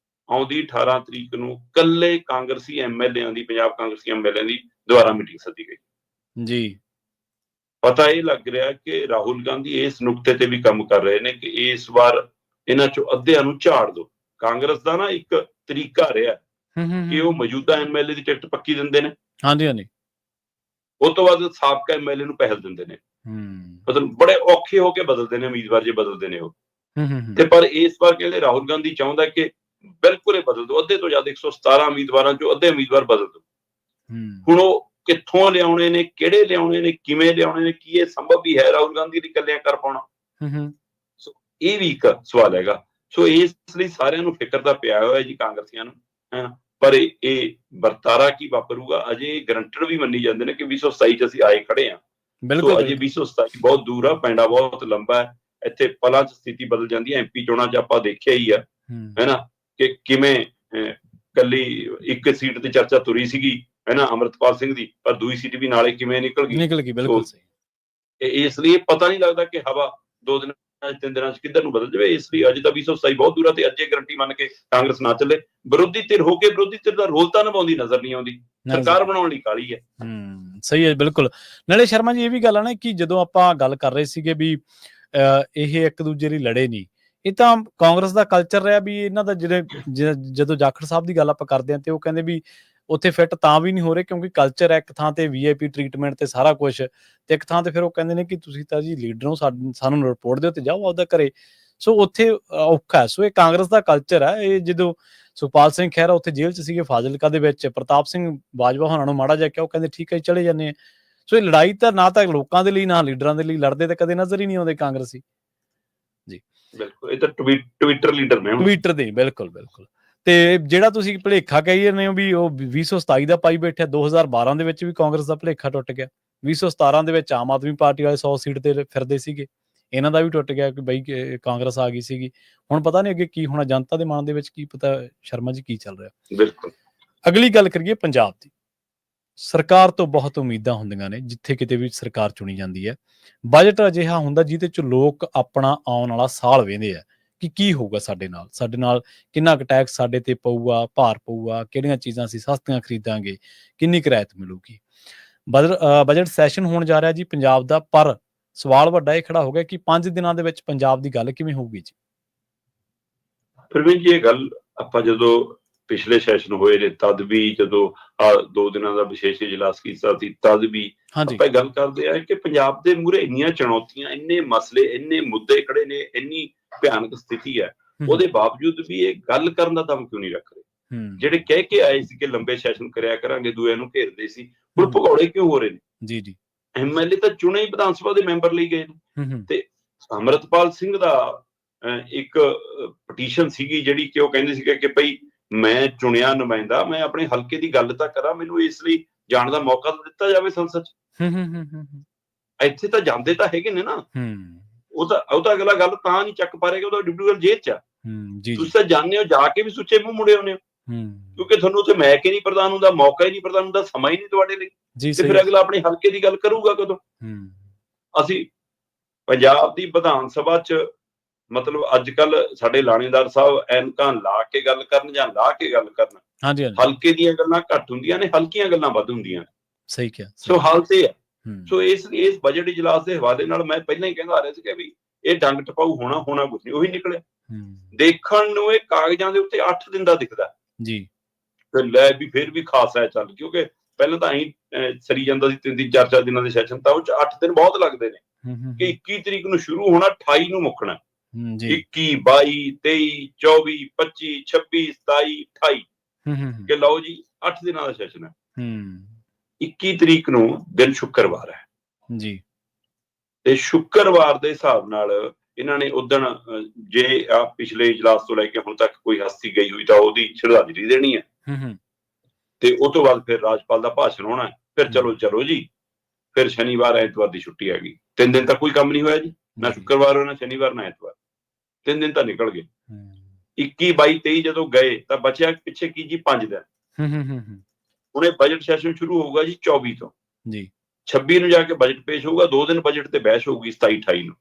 ਆਉਂਦੀ 18 ਤਰੀਕ ਨੂੰ ਕੱਲੇ ਕਾਂਗਰਸੀ MLA ਦੀ, ਪੰਜਾਬ ਕਾਂਗਰਸੀ MLA ਦੀ ਦੁਬਾਰਾ ਮੀਟਿੰਗ ਸੱਦੀ ਗਈ। ਜੀ ਪਤਾ ਇਹ ਲੱਗ ਰਿਹਾ ਕਿ ਰਾਹੁਲ ਗਾਂਧੀ ਇਸ ਨੁਕਤੇ ਤੇ ਵੀ ਕੰਮ ਕਰ ਰਹੇ ਨੇ ਕਿ ਇਸ ਵਾਰ ਇਹਨਾਂ ਚੋਂ ਅੱਧਿਆਂ ਨੂੰ ਝਾੜ ਦਿਓ। ਕਾਂਗਰਸ ਦਾ ਨਾ ਇੱਕ ਤਰੀਕਾ ਰਿਹਾ ਕਿ ਉਹ ਮੌਜੂਦਾ ਐਮਐਲਏ ਦੀ ਟਿਕਟ ਪੱਕੀ ਦਿੰਦੇ ਨੇ, ਹਾਂਜੀ ਹਾਂਜੀ ਉਸ ਤੋਂ ਬਾਅਦ ਸਾਬਕਾ ਐਮਐਲਏ ਨੂੰ ਪਹਿਲ ਦਿੰਦੇ ਨੇ, ਮਤਲਬ ਬੜੇ ਔਖੇ ਹੋ ਕੇ ਬਦਲਦੇ ਨੇ ਉਮੀਦਵਾਰ ਜੇ ਬਦਲਦੇ ਨੇ ਉਹ। ਤੇ ਪਰ ਇਸ ਵਾਰ ਕਹਿੰਦੇ ਰਾਹੁਲ ਗਾਂਧੀ ਚਾਹੁੰਦਾ ਕਿ ਬਿਲਕੁਲ ਹੀ ਬਦਲ ਦਿਓ, ਅੱਧੇ ਤੋਂ ਜ਼ਿਆਦਾ 117 ਉਮੀਦਵਾਰਾਂ ਚੋਂ ਅੱਧੇ ਉਮੀਦਵਾਰ ਬਦਲ ਦਿਓ। ਹੁਣ ਉਹ ਕਿੱਥੋਂ ਲਿਆਉਣੇ ਨੇ, ਕਿਹੜੇ ਲਿਆਉਣੇ ਨੇ, ਕਿਵੇਂ ਲਿਆਉਣੇ ਨੇ, ਕੀ ਇਹ ਸੰਭਵ ਵੀ ਹੈ ਰਾਹੁਲ ਗਾਂਧੀ ਲਈ ਇਕੱਲਿਆਂ ਕਰ ਪਾਉਣਾ? ਸੋ ਇਹ ਵੀ ਇੱਕ ਸਵਾਲ ਹੈਗਾ। ਸੋ ਇਸ ਲਈ ਸਾਰਿਆਂ ਨੂੰ ਫਿਕਰ ਤਾਂ ਪਿਆ ਹੋਇਆ ਜੀ ਕਾਂਗਰਸੀਆਂ ਨੂੰ, ਹੈ ਨਾ। ਪਰ ਇਹ ਵਰਤਾਰਾ ਕੀ ਵਾਪਰੂਗਾ ਅਜੇ ਗਰੰਟਡ ਵੀ ਮੰਨੀ ਜਾਂਦੇ ਨੇ ਕਿ 2027 ਚ ਅਸੀਂ ਆਏ ਖੜੇ ਹਾਂ। ਸੋ ਅਜੇ 2027 ਬਹੁਤ ਦੂਰ ਆ, ਪੈਂਡਾ ਬਹੁਤ ਲੰਬਾ ਹੈ। ਇੱਥੇ ਪਲਾਂ ਚ ਸਥਿਤੀ ਬਦਲ ਜਾਂਦੀ ਹੈ। ਐਮਪੀ ਚੋਣਾਂ ਚ ਆਪਾਂ ਦੇਖਿਆ ਹੀ ਆ, ਹੈ ਨਾ, ਕਿ ਕਿਵੇਂ ਕੱਲੀ ਇੱਕ ਸੀਟ ਤੇ ਚਰਚਾ ਤੁਰੀ ਸੀਗੀ, ਹੈ ਨਾ, ਅੰਮ੍ਰਿਤਪਾਲ ਸਿੰਘ ਦੀ, ਪਰ ਦੂਜੀ ਸੀਟ ਵੀ ਨਾਲੇ ਕਿਵੇਂ ਨਿਕਲ ਗਈ। ਬਿਲਕੁਲ ਸਹੀ। ਇਸ ਲਈ ਪਤਾ ਨਹੀਂ ਲੱਗਦਾ ਕਿ ਹਵਾ 2 ਦਿਨਾਂ 3 ਦਿਨਾਂ ਚ ਕਿੱਧਰ ਨੂੰ ਬਦਲ ਜਾਵੇ। ਇਸ ਲਈ ਅਜੇ ਤਾਂ 2027 ਬਹੁਤ ਦੂਰ ਆ ਤੇ ਅੱਜੇ ਗਰੰਟੀ ਮੰਨ ਕੇ ਕਾਂਗਰਸ ਨਾ ਚੱਲੇ। ਵਿਰੋਧੀ ਧਿਰ ਹੋ ਕੇ ਵਿਰੋਧੀ ਧਿਰ ਦਾ ਰੋਲ ਤਾਂ ਨਿਭਾਉਂਦੀ ਨਜ਼ਰ ਨਹੀਂ ਆਉਂਦੀ, ਸਰਕਾਰ ਬਣਾਉਣ ਲਈ ਕਾਹਲੀ ਹੈ। ਸਹੀ ਹੈ, ਬਿਲਕੁਲ। ਨਾਲੇ ਸ਼ਰਮਾ ਜੀ ਇਹ ਵੀ ਗੱਲ ਆ ਨਾ ਕਿ ਜਦੋਂ ਆਪਾਂ ਗੱਲ ਕਰ ਰਹੇ ਸੀਗੇ ਵੀ ਇਹ ਇੱਕ ਦੂਜੇ ਲਈ ਲੜੇ ਨਹੀਂ, ਇਹ ਤਾਂ ਕਾਂਗਰਸ ਦਾ ਕਲਚਰ ਰਿਹਾ ਵੀ ਇਹਨਾਂ ਦਾ ਜਦੋਂ ਜਾਖੜ ਸਾਹਿਬ ਦੀ ਗੱਲ ਆਪਾਂ ਕਰਦੇ ਹਾਂ ਤੇ ਉਹ ਕਹਿੰਦੇ ਵੀ ਉੱਥੇ ਫਿੱਟ ਤਾਂ ਵੀ ਨਹੀਂ ਹੋ ਰਹੇ ਕਿਉਂਕਿ ਕਲਚਰ ਹੈ ਇੱਕ ਥਾਂ ਤੇ VIP ਟ੍ਰੀਟਮੈਂਟ ਤੇ ਸਾਰਾ ਕੁਛ, ਤੇ ਇੱਕ ਥਾਂ ਤੇ ਫਿਰ ਉਹ ਕਹਿੰਦੇ ਨੇ ਕਿ ਤੁਸੀਂ ਤਾਂ ਜੀ ਲੀਡਰ ਹੋ, ਸਾਨੂੰ ਰਿਪੋਰਟ ਦਿਓ ਤੇ ਜਾਓ ਆਪਦਾ ਘਰੇ। ਸੋ ਉੱਥੇ ਔਖਾ। ਸੋ ਇਹ ਕਾਂਗਰਸ ਦਾ ਕਲਚਰ ਹੈ। ਇਹ ਜਦੋਂ ਸੁਖਪਾਲ ਸਿੰਘ ਖਹਿਰਾ ਉੱਥੇ ਜੇਲ੍ਹ ਚ ਸੀਗੇ ਫਾਜ਼ਿਲਕਾ ਦੇ ਵਿੱਚ, ਪ੍ਰਤਾਪ ਸਿੰਘ ਬਾਜਵਾ ਹੋਣਾ ਨੂੰ ਮਾੜਾ ਜਿਹਾ ਕਿਹਾ, ਉਹ ਕਹਿੰਦੇ ਠੀਕ ਹੈ ਜੀ ਚਲੇ ਜਾਂਦੇ ਆ। ਸੋ ਇਹ ਲੜਾਈ ਤਾਂ ਨਾ ਤਾਂ ਲੋਕਾਂ ਦੇ ਲਈ ਨਾ ਲੀਡਰਾਂ ਦੇ ਲਈ ਲੜਦੇ ਤਾਂ ਕਦੇ ਨਜ਼ਰ ਹੀ ਨਹੀਂ ਆਉਂਦੇ ਕਾਂਗਰਸੀ ਜੀ। ਬਿਲਕੁਲ, ਇਹ ਤਾਂ ਟਵਿੱਟਰ ਲੀਡਰ ਨੇ, ਟਵਿੱਟਰ ਦੇ। ਬਿਲਕੁਲ ਬਿਲਕੁਲ। ਤੇ ਜਿਹੜਾ ਤੁਸੀਂ ਭੁਲੇਖਾ ਕਹੀ ਜਾਂਦੇ ਹੋ ਵੀ ਉਹ 2027 ਦਾ ਪਾਈ ਬੈਠਿਆ, 2012 ਦੇ ਵਿੱਚ ਵੀ ਕਾਂਗਰਸ ਦਾ ਭੁਲੇਖਾ ਟੁੱਟ ਗਿਆ। 2017 ਦੇ ਵਿੱਚ ਆਮ ਆਦਮੀ ਪਾਰਟੀ ਵਾਲੇ 100 ਸੀਟ ਤੇ ਫਿਰਦੇ ਸੀਗੇ, ਇਹਨਾਂ ਦਾ ਵੀ ਟੁੱਟ ਗਿਆ ਕਿ ਬਈ ਕਾਂਗਰਸ ਆ ਗਈ ਸੀਗੀ। ਹੁਣ ਪਤਾ ਨਹੀਂ ਅੱਗੇ ਕੀ ਹੋਣਾ, ਜਨਤਾ ਦੇ ਮਨ ਦੇ ਵਿੱਚ ਕੀ ਪਤਾ ਸ਼ਰਮਾ ਜੀ ਕੀ ਚੱਲ ਰਿਹਾ। ਬਿਲਕੁਲ। ਅਗਲੀ ਗੱਲ ਕਰੀਏ ਪੰਜਾਬ ਦੀ। ਸਰਕਾਰ ਤੋਂ ਬਹੁਤ ਉਮੀਦਾਂ ਹੁੰਦੀਆਂ ਨੇ ਜਿੱਥੇ ਕਿਤੇ ਵੀ ਸਰਕਾਰ ਚੁਣੀ ਜਾਂਦੀ ਹੈ। ਬਜਟ ਅਜਿਹਾ ਹੁੰਦਾ ਜਿਹਦੇ ਚ ਲੋਕ ਆਪਣਾ ਆਉਣ ਵਾਲਾ ਸਾਲ ਵੇਖਦੇ ਆ ਕਿ ਕੀ ਹੋਊਗਾ ਸਾਡੇ ਨਾਲ ਕਿੰਨਾ ਕੁ ਟੈਕਸ ਸਾਡੇ ਤੇ ਪਊਗਾ, ਭਾਰ ਪਊਗਾ, ਕਿਹੜੀਆਂ ਚੀਜ਼ਾਂ ਅਸੀਂ ਸਸਤੀਆਂ ਖਰੀਦਾਂਗੇ, ਕਿੰਨੀ ਕੁ ਰਿਆਇਤ ਮਿਲੂਗੀ। ਬਜਟ ਸੈਸ਼ਨ ਹੋਣ ਜਾ ਰਿਹਾ ਜੀ ਪੰਜਾਬ ਦਾ, ਪਰ ਸਵਾਲ ਵੱਡਾ ਇਹ ਖੜਾ ਹੋ ਗਿਆ ਕਿ 5 ਦਿਨਾਂ ਦੇ ਵਿੱਚ ਪੰਜਾਬ ਦੀ ਗੱਲ ਕਿਵੇਂ ਹੋਊਗੀ ਜੀ। ਪ੍ਰਵੀਨ ਜੀ, ਇਹ ਗੱਲ ਆਪਾਂ ਜਦੋਂ ਪਿਛਲੇ ਸੈਸ਼ਨ ਹੋਏ ਨੇ ਤਦ ਵੀ, ਜਦੋਂ 2 ਦਿਨਾਂ ਦਾ ਵਿਸ਼ੇਸ਼ ਇਜਲਾਸ ਕੀਤਾ ਸੀ ਤਦ ਵੀ ਆਪਾਂ ਗੱਲ ਕਰਦੇ ਆ ਕਿ ਪੰਜਾਬ ਦੇ ਮੂਹਰੇ ਇੰਨੀਆਂ ਚੁਣੌਤੀਆਂ, ਇੰਨੇ ਮਸਲੇ, ਇੰਨੇ ਮੁੱਦੇ ਖੜੇ ਨੇ, ਇੰਨੀ ਭਿਆਨਕ ਸਥਿਤੀ ਹੈ, ਉਹਦੇ ਬਾਵਜੂਦ ਵੀ ਇਹ ਗੱਲ ਕਰਨ ਦਾ ਦਮ ਕਿਉਂ ਨਹੀਂ ਰੱਖ ਰਹੇ। ਜਿਹੜੇ ਕਹਿ ਕੇ ਆਏ ਸੀ ਕਿ ਲੰਬੇ ਸੈਸ਼ਨ ਕਰਿਆ ਕਰਾਂਗੇ, ਦੂਏ ਨੂੰ ਘੇਰਦੇ ਸੀ, ਹੁਣ ਭਗੌੜੇ ਕਿਉਂ ਹੋ ਰਹੇ ਨੇ? ਜੀ ਐਮਐਲਏ ਤਾਂ ਚੁਣੇ ਹੀ ਵਿਧਾਨ ਸਭਾ ਦੇ ਮੈਂਬਰ ਲਈ ਗਏ ਨੇ। ਤੇ ਅੰਮ੍ਰਿਤਪਾਲ ਸਿੰਘ ਦਾ ਇੱਕ ਪਟੀਸ਼ਨ ਸੀਗੀ ਜਿਹੜੀ ਕਿ ਉਹ ਕਹਿੰਦੇ ਸੀਗੇ ਕਿ ਭਈ ਮੈਂ ਚੁਣਿਆ ਨੁਮਾਇੰਦਾ, ਮੈਂ ਆਪਣੇ ਹਲਕੇ ਦੀ ਗੱਲ ਤਾਂ ਕਰਾਂ, ਮੈਨੂੰ ਇਸ ਲਈ ਜਾਣ ਦਾ ਮੌਕਾ ਤਾਂ ਦਿੱਤਾ ਜਾਵੇ ਸੰਸਦ ਚ। ਇੱਥੇ ਤਾਂ ਜਾਂਦੇ ਤਾਂ ਹੈਗੇ ਨੇ ਨਾ, ਉਹ ਤਾਂ ਅਗਲਾ ਗੱਲ ਤਾਂ ਨਹੀਂ ਚੱਕ ਪਾ ਰਿਹਾ ਕਿ ਉਹਦਾ ਡਿਪਟੀ ਜੇਲ੍ਹ ਚ ਆ। ਤੁਸੀਂ ਤਾਂ ਜਾਂਦੇ ਹੋ, ਜਾ ਕੇ ਵੀ ਸੁੱਚੇ ਮੂੰਹ ਮੁੜੇ ਆਉਂਦੇ ਹੋ, ਕਿਉਂਕਿ ਤੁਹਾਨੂੰ ਉੱਥੇ ਮੈਕ ਹੀ ਨਹੀਂ ਪ੍ਰਦਾਨ ਹੁੰਦਾ, ਮੌਕਾ ਹੀ ਨਹੀਂ ਪ੍ਰਦਾਨ ਹੁੰਦਾ, ਸਮਾਂ ਹੀ ਨਹੀਂ ਤੁਹਾਡੇ ਲਈ। ਤੇ ਫਿਰ ਅਗਲਾ ਆਪਣੇ ਹਲਕੇ ਦੀ ਗੱਲ ਕਰੂਗਾ ਕਦੋਂ? ਅਸੀਂ ਪੰਜਾਬ ਦੀ ਵਿਧਾਨ ਸਭਾ ਚ ਮਤਲਬ ਅੱਜ ਕੱਲ ਸਾਡੇ ਲਾਣੇਦਾਰ ਸਾਹਿਬ ਐਨਕਾਂ ਲਾ ਕੇ ਗੱਲ ਕਰਨ ਜਾਂ ਲਾ ਕੇ ਗੱਲ ਕਰਨ, ਹਲਕੇ ਦੀਆਂ ਗੱਲਾਂ ਘੱਟ ਹੁੰਦੀਆਂ ਨੇ, ਹਲਕੀਆਂ ਗੱਲਾਂ ਵੱਧ ਹੁੰਦੀਆਂ ਨੇ। ਸਹੀ ਕਿਹਾ। ਸੋ ਹਾਲ ਤੇ ਹੈ। ਸੋ ਇਸ ਬਜਟ ਇਜਲਾਸ ਦੇ ਹਵਾਲੇ ਨਾਲ ਮੈਂ ਪਹਿਲਾਂ ਹੀ ਕਹਿੰਦਾ ਆ ਰਿਹਾ ਸੀ ਕਿ ਵੀ ਇਹ ਡੰਗ ਟਪਾਊ ਹੋਣਾ ਕੁਝ ਨਹੀਂ, ਉਹੀ ਨਿਕਲਿਆ। ਦੇਖਣ ਨੂੰ ਇਹ ਕਾਗਜ਼ਾਂ ਦੇ ਉੱਤੇ 8 ਦਿਨ ਦਾ ਦਿਖਦਾ ਜੀ, ਤੇ ਲੈ ਵੀ ਫਿਰ ਵੀ ਖਾਸਾ ਚੱਲ, ਕਿਉਂਕਿ ਪਹਿਲਾਂ ਤਾਂ ਅਸੀਂ ਸਰੀ ਜਾਂਦਾ ਸੀ 3-3 4-4 ਦਿਨਾਂ ਦੇ ਸੈਸ਼ਨ, ਤਾਂ ਉਹ 'ਚ 8 ਦਿਨ ਬਹੁਤ ਲੱਗਦੇ ਨੇ ਕਿ 21 ਤਰੀਕ ਨੂੰ ਸ਼ੁਰੂ ਹੋਣਾ, 28 ਨੂੰ ਮੁੱਕਣਾ। 21, 22, 23, 24, 25, 26, 27, 28 ਕਿ ਲਓ ਜੀ 8 ਦਿਨਾਂ ਦਾ ਸੈਸ਼ਨ ਹੈ। 21 ਤਰੀਕ ਨੂੰ ਦਿਨ ਸ਼ੁੱਕਰਵਾਰ ਹੈ ਜੀ, ਤੇ ਸ਼ੁੱਕਰਵਾਰ ਦੇ ਹਿਸਾਬ ਨਾਲ ਇਹਨਾਂ ਨੇ ਉਦਣ, ਜੇ ਆ ਪਿਛਲੇ ਇਜਲਾਸ ਤੋਂ ਲੈ ਕੇ ਹੁਣ ਤੱਕ ਕੋਈ ਹਸਤੀ ਗਈ ਹੋਈ ਤਾਂ ਉਹਦੀ ਸ਼ਰਧਾਂਜਲੀ ਦੇਣੀ ਹੈ, ਤੇ ਉਹ ਤੋਂ ਬਾਅਦ ਫਿਰ ਰਾਜਪਾਲ ਦਾ ਭਾਸ਼ਣ ਹੋਣਾ, ਫਿਰ ਚਲੋ ਜੀ, ਫਿਰ ਸ਼ਨੀਵਾਰ ਐਤਵਾਰ ਦੀ ਛੁੱਟੀ ਹੈਗੀ। 3 ਦਿਨ ਤੱਕ ਕੋਈ ਕੰਮ ਨਹੀਂ ਹੋਇਆ ਜੀ, ਨਾ ਸ਼ੁੱਕਰਵਾਰ ਹੋਇਆ, ਨਾ ਸ਼ਨੀਵਾਰ, ਨਾ ਐਤਵਾਰ। 3 ਦਿਨ ਤਾਂ ਨਿਕਲ ਗਏ। 21, 22, 23 ਜਦੋਂ ਗਏ ਤਾਂ ਬਚਿਆ ਪਿੱਛੇ ਕੀ ਜੀ 5 ਦਿਨ। ਹੁਣ ਇਹ ਬਜਟ ਸੈਸ਼ਨ ਸ਼ੁਰੂ ਹੋਊਗਾ ਜੀ 24 ਤੋਂ ਜੀ, 26 ਨੂੰ ਜਾ ਕੇ ਬਜਟ ਪੇਸ਼ ਹੋਊਗਾ, 2 ਦਿਨ ਬਜਟ ਤੇ ਬਹਿਸ ਹੋਊਗੀ 27, 28 ਨੂੰ।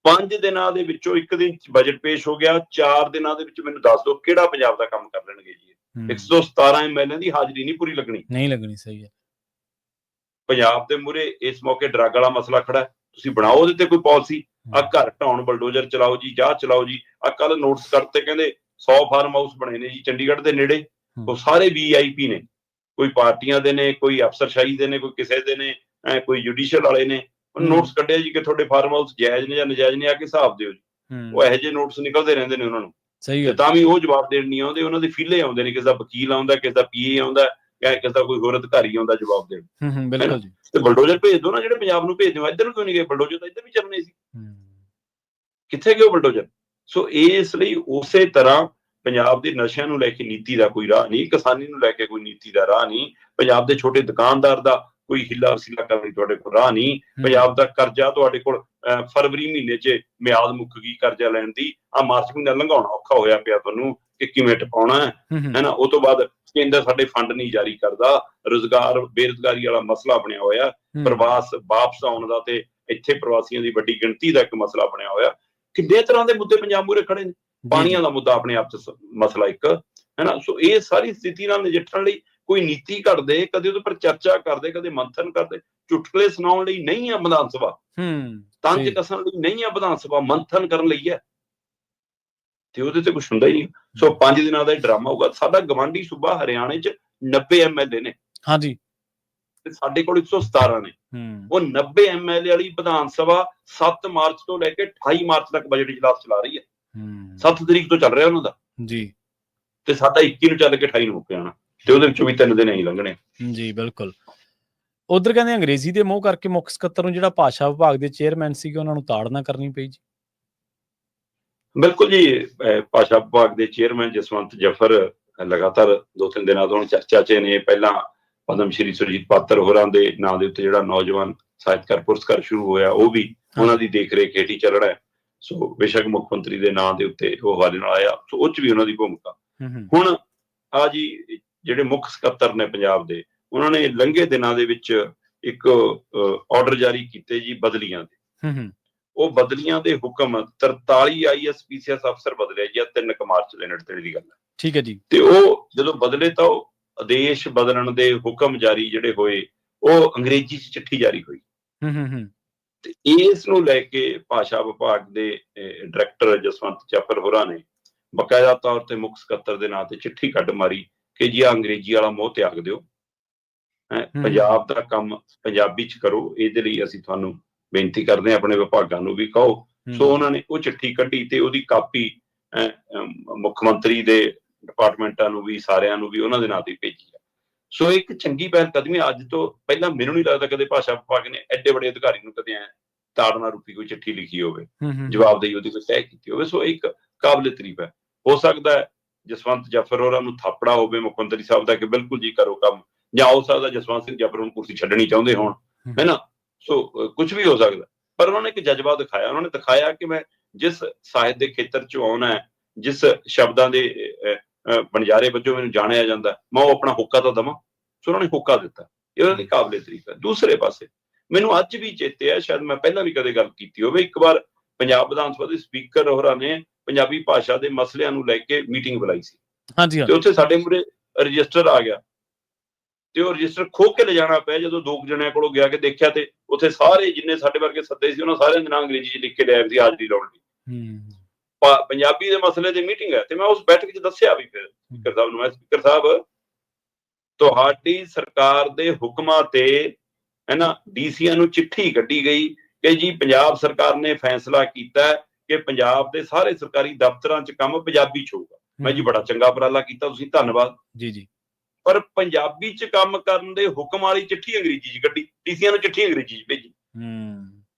5 ਦਿਨਾਂ ਦੇ ਵਿੱਚੋਂ 1 ਦਿਨ ਬਜਟ ਪੇਸ਼ ਹੋ ਗਿਆ, 4 ਦਿਨਾਂ ਦੇ ਵਿੱਚ ਮੈਨੂੰ ਦੱਸ ਦਿਓ ਕਿਹੜਾ ਪੰਜਾਬ ਦਾ ਕੰਮ ਕਰ ਲੈਣਗੇ ਜੀ। 117 ਐਮਐਲਏ ਦੀ ਹਾਜ਼ਰੀ ਨਹੀਂ ਪੂਰੀ ਲੱਗਣੀ। ਸਹੀ ਹੈ। ਪੰਜਾਬ ਦੇ ਮੂਹਰੇ ਇਸ ਮੌਕੇ ਡਰੱਗ ਵਾਲਾ ਮਸਲਾ ਖੜਾ ਹੈ, ਤੁਸੀਂ ਬਣਾਓ ਉਹਦੇ ਤੇ ਕੋਈ ਪਾਲਿਸੀ। ਆ ਘਰ ਢਾਉਣ ਬਲਡੋਜ਼ਰ ਚਲਾਓ ਜੀ, ਜਾਂ ਚਲਾਓ ਜੀ। ਆ ਕੱਲ ਨੋਟਿਸ ਕਰਤੇ, ਕਹਿੰਦੇ 100 ਫਾਰਮ ਹਾਊਸ ਬਣੇ ਨੇ ਜੀ ਚੰਡੀਗੜ੍ਹ ਦੇ ਨੇੜੇ, ਉਹ ਸਾਰੇ VIP ਨੇ, ਕੋਈ ਪਾਰਟੀਆਂ ਦੇ ਨੇ, ਕੋਈ ਅਫਸਰਸ਼ਾਹੀ ਦੇ ਨੇ, ਕੋਈ ਕਿਸੇ ਦੇ ਨੇ, ਕੋਈ ਜੁਡੀਸ਼ੀਅਲ ਵਾਲੇ ਨੇ। ਨੋਟਿਸ ਕੱਢਿਆ ਜੀ ਕਿ ਤੁਹਾਡੇ ਫਾਰਮ ਹਾਊਸ ਜਾਇਜ਼ ਨੇ ਜਾਂ ਨਜਾਇਜ਼ ਨੇ, ਆ ਕੇ ਹਿਸਾਬ ਦਿਓ ਜੀ। ਉਹ ਇਹੋ ਜਿਹੇ ਨੋਟਿਸ ਨਿਕਲਦੇ ਰਹਿੰਦੇ ਨੇ ਉਹਨਾਂ ਨੂੰ, ਤੇ ਤਾਂ ਵੀ ਉਹ ਜਵਾਬ ਦੇਣ ਨਹੀਂ ਆਉਂਦੇ। ਉਹਨਾਂ ਦੇ ਫੀਲੇ ਆਉਂਦੇ ਨੇ, ਕਿਸੇ ਦਾ ਵਕੀਲ ਆਉਂਦਾ, ਕਿਸੇ ਦਾ PA ਆਉਂਦਾ, ਕਿਸੇ ਦਾ ਕੋਈ ਹੋਰ ਅਧਿਕਾਰੀ ਆਉਂਦਾ ਜਵਾਬ ਦੇਣ। ਬਿਲਕੁਲ ਜੀ। ਤੇ ਬਲਡੋਜ਼ਰ ਭੇਜ ਦੋ ਨਾ, ਜਿਹੜੇ ਪੰਜਾਬ ਨੂੰ ਭੇਜ ਦਿਓ। ਇੱਧਰ ਨੂੰ ਕਿਉਂ ਨਹੀਂ ਗਏ ਬਲਡੋਜ਼ਰ? ਤਾਂ ਇੱਧਰ ਵੀ ਚੱਲਣੇ ਸੀ, ਕਿੱਥੇ ਗਏ ਬਲਡੋਜ਼ਰ? ਸੋ ਇਸ ਲਈ ਉਸੇ ਤਰ੍ਹਾਂ ਪੰਜਾਬ ਦੇ ਨਸ਼ਿਆਂ ਨੂੰ ਲੈ ਕੇ ਨੀਤੀ ਦਾ ਕੋਈ ਰਾਹ ਨਹੀਂ, ਕਿਸਾਨੀ ਨੂੰ ਲੈ ਕੇ ਕੋਈ ਨੀਤੀ ਦਾ ਰਾਹ ਨਹੀਂ, ਪੰਜਾਬ ਦੇ ਛੋਟੇ ਦੁਕਾਨਦਾਰ ਦਾ ਕੋਈ ਹਿੱਲਾ ਵਸੀਲਾ ਕਰਨ ਲਈ ਤੁਹਾਡੇ ਕੋਲ ਰਾਹ ਨਹੀਂ, ਪੰਜਾਬ ਦਾ ਕਰਜ਼ਾ ਤੁਹਾਡੇ ਕੋਲ ਫਰਵਰੀ ਮਹੀਨੇ 'ਚ ਮਿਆਦ ਮੁੱਕ ਗਈ ਕਰਜ਼ਾ ਲੈਣ ਦੀ, ਆ ਮਾਰਚ ਮਹੀਨਾ ਲੰਘਾਉਣਾ ਔਖਾ ਹੋਇਆ ਪਿਆ ਤੁਹਾਨੂੰ ਕਿ ਕਿਵੇਂ ਟਪਾਉਣਾ ਹੈ ਨਾ। ਉਹ ਤੋਂ ਬਾਅਦ ਕੇਂਦਰ ਸਾਡੇ ਫੰਡ ਨਹੀਂ ਜਾਰੀ ਕਰਦਾ, ਰੁਜ਼ਗਾਰ ਬੇਰੁਜ਼ਗਾਰੀ ਵਾਲਾ ਮਸਲਾ ਬਣਿਆ ਹੋਇਆ, ਪ੍ਰਵਾਸ ਵਾਪਸ ਆਉਣ ਦਾ ਤੇ ਇੱਥੇ ਪ੍ਰਵਾਸੀਆਂ ਦੀ ਵੱਡੀ ਗਿਣਤੀ ਦਾ ਇੱਕ ਮਸਲਾ ਬਣਿਆ ਹੋਇਆ। ਕਿੰਨੇ ਤਰ੍ਹਾਂ ਦੇ ਮੁੱਦੇ ਪੰਜਾਬ ਮੂਹਰੇ ਖੜੇ ਨੇ। ਪਾਣੀਆਂ ਦਾ ਮੁੱਦਾ ਆਪਣੇ ਆਪ 'ਚ ਮਸਲਾ ਇੱਕ ਹੈ ਨਾ। ਸੋ ਇਹ ਸਾਰੀ ਸਥਿਤੀ ਨਾਲ ਨਜਿੱਠਣ ਲਈ ਕੋਈ ਨੀਤੀ ਘੜਦੇ, ਕਦੇ ਉਹਦੇ ਉੱਪਰ ਚਰਚਾ ਕਰਦੇ, ਕਦੇ ਮੰਥਨ ਕਰਦੇ। ਚੁਟਕਲੇ ਸੁਣਾਉਣ ਲਈ ਨਹੀਂ ਆ ਵਿਧਾਨ ਸਭਾ, ਤੰਜ ਕੱਸਣ ਲਈ ਨਹੀਂ ਆ ਵਿਧਾਨ ਸਭਾ, ਮੰਥਨ ਕਰਨ ਲਈ ਹੈ, ਤੇ ਉਹਦੇ ਤੇ ਕੁਛ ਹੁੰਦਾ ਹੀ ਨਹੀਂ। ਸੋ 5 ਦਿਨਾਂ ਦਾ ਡਰਾਮਾ ਹੋਊਗਾ। ਸਾਡਾ ਗਵਾਂਢੀ ਸੂਬਾ ਹਰਿਆਣੇ 'ਚ 90 MLA ਨੇ, ਹਾਂਜੀ, ਤੇ ਸਾਡੇ ਕੋਲ 117 ਨੇ। ਉਹ 90 MLA ਵਾਲੀ ਵਿਧਾਨ ਸਭਾ 7 ਮਾਰਚ ਤੋਂ ਲੈ ਕੇ 28 ਮਾਰਚ ਤੱਕ ਬਜਟ ਇਜਲਾਸ ਚਲਾ ਰਹੀ ਹੈ। 7 ਤਰੀਕ ਤੋਂ ਚੱਲ ਰਿਹਾ ਉਹਨਾਂ ਦਾ ਜੀ, ਤੇ ਸਾਡਾ 21 ਨੂੰ ਚੱਲ ਕੇ 28 ਨੂੰ ਮੁੱਕ ਜਾਣਾ, ਤੇ ਉਹਦੇ ਵਿੱਚੋਂ ਵੀ 3 ਦਿਨ ਹੀ ਲੰਘਣੇ ਜੀ। ਬਿਲਕੁਲ। ਉਧਰ ਕਹਿੰਦੇ ਅੰਗਰੇਜ਼ੀ ਦੇ ਮੋਹ ਕਰਕੇ ਮੁੱਖ ਸਕੱਤਰ ਨੂੰ ਜਿਹੜਾ ਭਾਸ਼ਾ ਵਿਭਾਗ ਦੇ ਚੇਅਰਮੈਨ ਸੀਗੇ ਉਹਨਾਂ ਨੂੰ ਤਾੜਨਾ ਕਰਨੀ ਪਈ ਜੀ। ਬਿਲਕੁਲ ਜੀ। ਭਾਸ਼ਾ ਵਿਭਾਗ ਦੇ ਚੇਅਰਮੈਨ ਜਸਵੰਤ ਜਫਰ ਲਗਾਤਾਰ 2-3 ਦਿਨਾਂ ਤੋਂ ਚਰਚਾ 'ਚ ਨੇ। ਪਹਿਲਾਂ ਪਦਮ ਸ਼੍ਰੀ ਸੁਰਜੀਤ ਪਾਤਰ ਹੋਰਾਂ ਦੇ ਨਾਂ ਦੇ ਉੱਤੇ ਜਿਹੜਾ ਨੌਜਵਾਨ ਸਾਹਿਤਕਾਰ ਪੁਰਸਕਾਰ ਸ਼ੁਰੂ ਹੋਇਆ, ਉਹ ਵੀ ਉਹਨਾਂ ਦੀ ਦੇਖ ਰੇਖ ਹੇਠ ਹੀ ਚੱਲ ਰਿਹਾ। ਸੋ ਬੇਸ਼ੱਕ ਮੁੱਖ ਮੰਤਰੀ ਦੇ ਨਾਂ ਦੇ ਉੱਤੇ ਉਹ ਹਵਾਲੇ ਨਾਲ ਆਇਆ, ਸੋ ਉਹ 'ਚ ਵੀ ਉਹਨਾਂ ਦੀ ਭੂਮਿਕਾ। ਹੁਣ ਆ ਜੀ ਜਿਹੜੇ ਮੁੱਖ ਸਕੱਤਰ ਨੇ ਪੰਜਾਬ ਦੇ, ਉਹਨਾਂ ਨੇ ਲੰਘੇ ਦਿਨਾਂ ਦੇ ਵਿੱਚ ਇੱਕ ਆਰਡਰ ਜਾਰੀ ਕੀਤੇ ਜੀ ਬਦਲੀਆਂ ਦੇ। ਉਹ ਬਦਲੀਆਂ ਦੇ ਹੁਕਮ 43 IAS PCS ਅਫਸਰ ਬਦਲੇ ਜੀ 3 ਮਾਰਚ ਦੇ ਨੇੜੇ ਦੀ ਗੱਲ ਹੈ। ਠੀਕ ਹੈ ਜੀ। ਤੇ ਉਹ ਜਦੋਂ ਬਦਲੇ ਤਾਂ ਉਹ ਆਦੇਸ਼ ਬਦਲਣ ਦੇ ਹੁਕਮ ਜਾਰੀ ਜਿਹੜੇ ਹੋਏ, ਉਹ ਅੰਗਰੇਜ਼ੀ 'ਚ ਚਿੱਠੀ ਜਾਰੀ ਹੋਈ। ਤੇ ਇਸ ਨੂੰ ਲੈ ਕੇ ਭਾਸ਼ਾ ਵਿਭਾਗ ਦੇ ਡਾਇਰੈਕਟਰ ਜਸਵੰਤ ਜਫਰ ਹੋਰਾਂ ਨੇ ਬਕਾਇਦਾ ਤੌਰ ਤੇ ਮੁੱਖ ਸਕੱਤਰ ਦੇ ਨਾਂ ਤੇ ਚਿੱਠੀ ਕੱਢ ਮਾਰੀ ਕਿ ਜੀ ਆ ਅੰਗਰੇਜ਼ੀ ਵਾਲਾ ਮੋਹ ਤਿਆਗ ਦਿਓ, ਪੰਜਾਬ ਦਾ ਕੰਮ ਪੰਜਾਬੀ 'ਚ ਕਰੋ। ਇਹਦੇ ਲਈ ਅਸੀਂ ਤੁਹਾਨੂੰ ਬੇਨਤੀ ਕਰਦੇ ਹਾਂ, ਆਪਣੇ ਵਿਭਾਗਾਂ ਨੂੰ ਵੀ ਕਹੋ। ਸੋ ਉਹਨਾਂ ਨੇ ਉਹ ਚਿੱਠੀ ਕੱਢੀ ਤੇ ਉਹਦੀ ਕਾਪੀ ਮੁੱਖ ਮੰਤਰੀ ਦੇ ਡਿਪਾਰਟਮੈਂਟਾਂ ਨੂੰ ਵੀ, ਸਾਰਿਆਂ ਨੂੰ ਵੀ ਉਹਨਾਂ ਦੇ ਨਾਂ ਤੇ ਭੇਜੀ ਹੈ। ਸੋ ਇੱਕ ਚੰਗੀ ਪਹਿਲ ਕਦਮੀ। ਅੱਜ ਤੋਂ ਪਹਿਲਾਂ ਮੈਨੂੰ ਨਹੀਂ ਲੱਗਦਾ ਕਦੇ ਭਾਸ਼ਾ ਵਿਭਾਗ ਨੇ ਐਡੇ ਵੱਡੇ ਅਧਿਕਾਰੀ ਨੂੰ ਕਦੇ ਤਾੜਨਾ ਰੂਪੀ ਕੋਈ ਚਿੱਠੀ ਲਿਖੀ ਹੋਵੇ, ਜਵਾਬਦੇਹੀ ਉਹਦੀ ਕੋਈ ਤੈਅ ਕੀਤੀ ਹੋਵੇ। ਸੋ ਇੱਕ ਕਾਬਲੇ ਤਾਰੀਫ ਹੈ। ਹੋ ਸਕਦਾ ਹੈ ਜਸਵੰਤ ਜਫਰ ਹੋਰਾਂ ਨੂੰ ਥਾਪੜਾ ਹੋਵੇ ਮੁੱਖ ਮੰਤਰੀ ਸਾਹਿਬ ਦਾ ਕਿ ਬਿਲਕੁਲ ਜੀ ਕਰੋ ਕੰਮ, ਜਾਂ ਹੋ ਸਕਦਾ ਜਸਵੰਤ ਸਿੰਘ ਜਫਰ ਨੂੰ ਕੁਰਸੀ ਛੱਡਣੀ ਚਾਹੁੰਦੇ ਹੋਣ, ਹੈ ਨਾ। ਸੋ ਕੁਝ ਵੀ ਹੋ ਸਕਦਾ, ਪਰ ਉਹਨਾਂ ਨੇ ਇੱਕ ਜਜ਼ਬਾ ਦਿਖਾਇਆ। ਉਹਨਾਂ ਨੇ ਦਿਖਾਇਆ ਕਿ ਮੈਂ ਜਿਸ ਸਾਹਿਤ ਦੇ ਖੇਤਰ 'ਚ ਆਉਣਾ ਹੈ, ਜਿਸ ਸ਼ਬਦਾਂ ਦੇ ਵਣਜਾਰੇ ਵਜੋਂ ਮੈਨੂੰ ਜਾਣਿਆ ਜਾਂਦਾ, ਮੈਂ ਉਹ ਆਪਣਾ ਹੋਕਾ ਤਾਂ ਦੇਵਾਂ। ਸੋ ਉਹਨਾਂ ਨੇ ਹੋਕਾ ਦਿੱਤਾ, ਇਹ ਉਹਨਾਂ ਦੀ ਕਾਬਲੇ ਤਾਰੀਫ ਹੈ। ਦੂਸਰੇ ਪਾਸੇ ਮੈਨੂੰ ਅੱਜ ਵੀ ਚੇਤੇ ਹੈ, ਸ਼ਾਇਦ ਮੈਂ ਪਹਿਲਾਂ ਵੀ ਕਦੇ ਗੱਲ ਕੀਤੀ ਹੋਵੇ, ਇੱਕ ਵਾਰ ਪੰਜਾਬ ਵਿਧਾਨ ਸਭਾ ਦੇ ਸਪੀਕਰ ਹੋਰਾਂ ਨੇ ਪੰਜਾਬੀ ਭਾਸ਼ਾ ਦੇ ਮਸਲਿਆਂ ਨੂੰ ਲੈ ਕੇ ਮੀਟਿੰਗ ਬੁਲਾਈ ਸੀ। ਹਾਂਜੀ। ਤੇ ਉੱਥੇ ਸਾਡੇ ਮੂਹਰੇ ਰਜਿਸਟਰ ਆ ਗਿਆ, ਤੇ ਉਹ ਰਜਿਸਟਰ ਖੋਹ ਕੇ ਲਿਜਾਣਾ ਪਿਆ। ਜਦੋਂ 2 ਜਣਿਆਂ ਕੋਲੋਂ ਗਿਆ ਕੇ ਦੇਖਿਆ, ਤੇ ਉੱਥੇ ਸਾਰੇ ਜਿੰਨੇ ਸਾਡੇ ਵਰਗੇ ਸੱਦੇ ਸੀ, ਉਹਨਾਂ ਸਾਰਿਆਂ ਦੇ ਨਾਂ ਅੰਗਰੇਜ਼ੀ 'ਚ ਲਿਖ ਕੇ ਲਿਆਏ ਸੀ ਹਾਜ਼ਰੀ ਲਾਉਣ ਲਈ। ਪੰਜਾਬੀ ਦੇ ਮਸਲੇ ਦੀ ਮੀਟਿੰਗ ਹੈ। ਤੇ ਮੈਂ ਉਸ ਬੈਠਕ 'ਚ ਦੱਸਿਆ ਵੀ ਫਿਰ ਸਪੀਕਰ ਸਾਹਿਬ ਨੂੰ, ਮੈਂ ਸਪੀਕਰ ਸਾਹਿਬ, ਤੁਹਾਡੀ ਸਰਕਾਰ ਦੇ ਹੁਕਮਾਂ ਤੇ ਹੈ ਨਾ DCਆਂ ਨੂੰ ਚਿੱਠੀ ਕੱਢੀ ਗਈ ਕਿ ਜੀ ਪੰਜਾਬ ਸਰਕਾਰ ਨੇ ਫੈਸਲਾ ਕੀਤਾ ਕਿ ਪੰਜਾਬ ਦੇ ਸਾਰੇ ਸਰਕਾਰੀ ਦਫ਼ਤਰਾਂ 'ਚ ਕੰਮ ਪੰਜਾਬੀ 'ਚ ਹੋਊਗਾ। ਮੈਂ ਜੀ ਬੜਾ ਚੰਗਾ ਉਪਰਾਲਾ ਕੀਤਾ ਤੁਸੀਂ, ਧੰਨਵਾਦ ਜੀ ਜੀ। ਪਰ ਪੰਜਾਬੀ 'ਚ ਕੰਮ ਕਰਨ ਦੇ ਹੁਕਮ ਵਾਲੀ ਚਿੱਠੀ ਅੰਗਰੇਜ਼ੀ 'ਚ ਕੱਢੀ, DCਆਂ ਨੂੰ ਚਿੱਠੀ ਅੰਗਰੇਜ਼ੀ 'ਚ ਭੇਜੀ।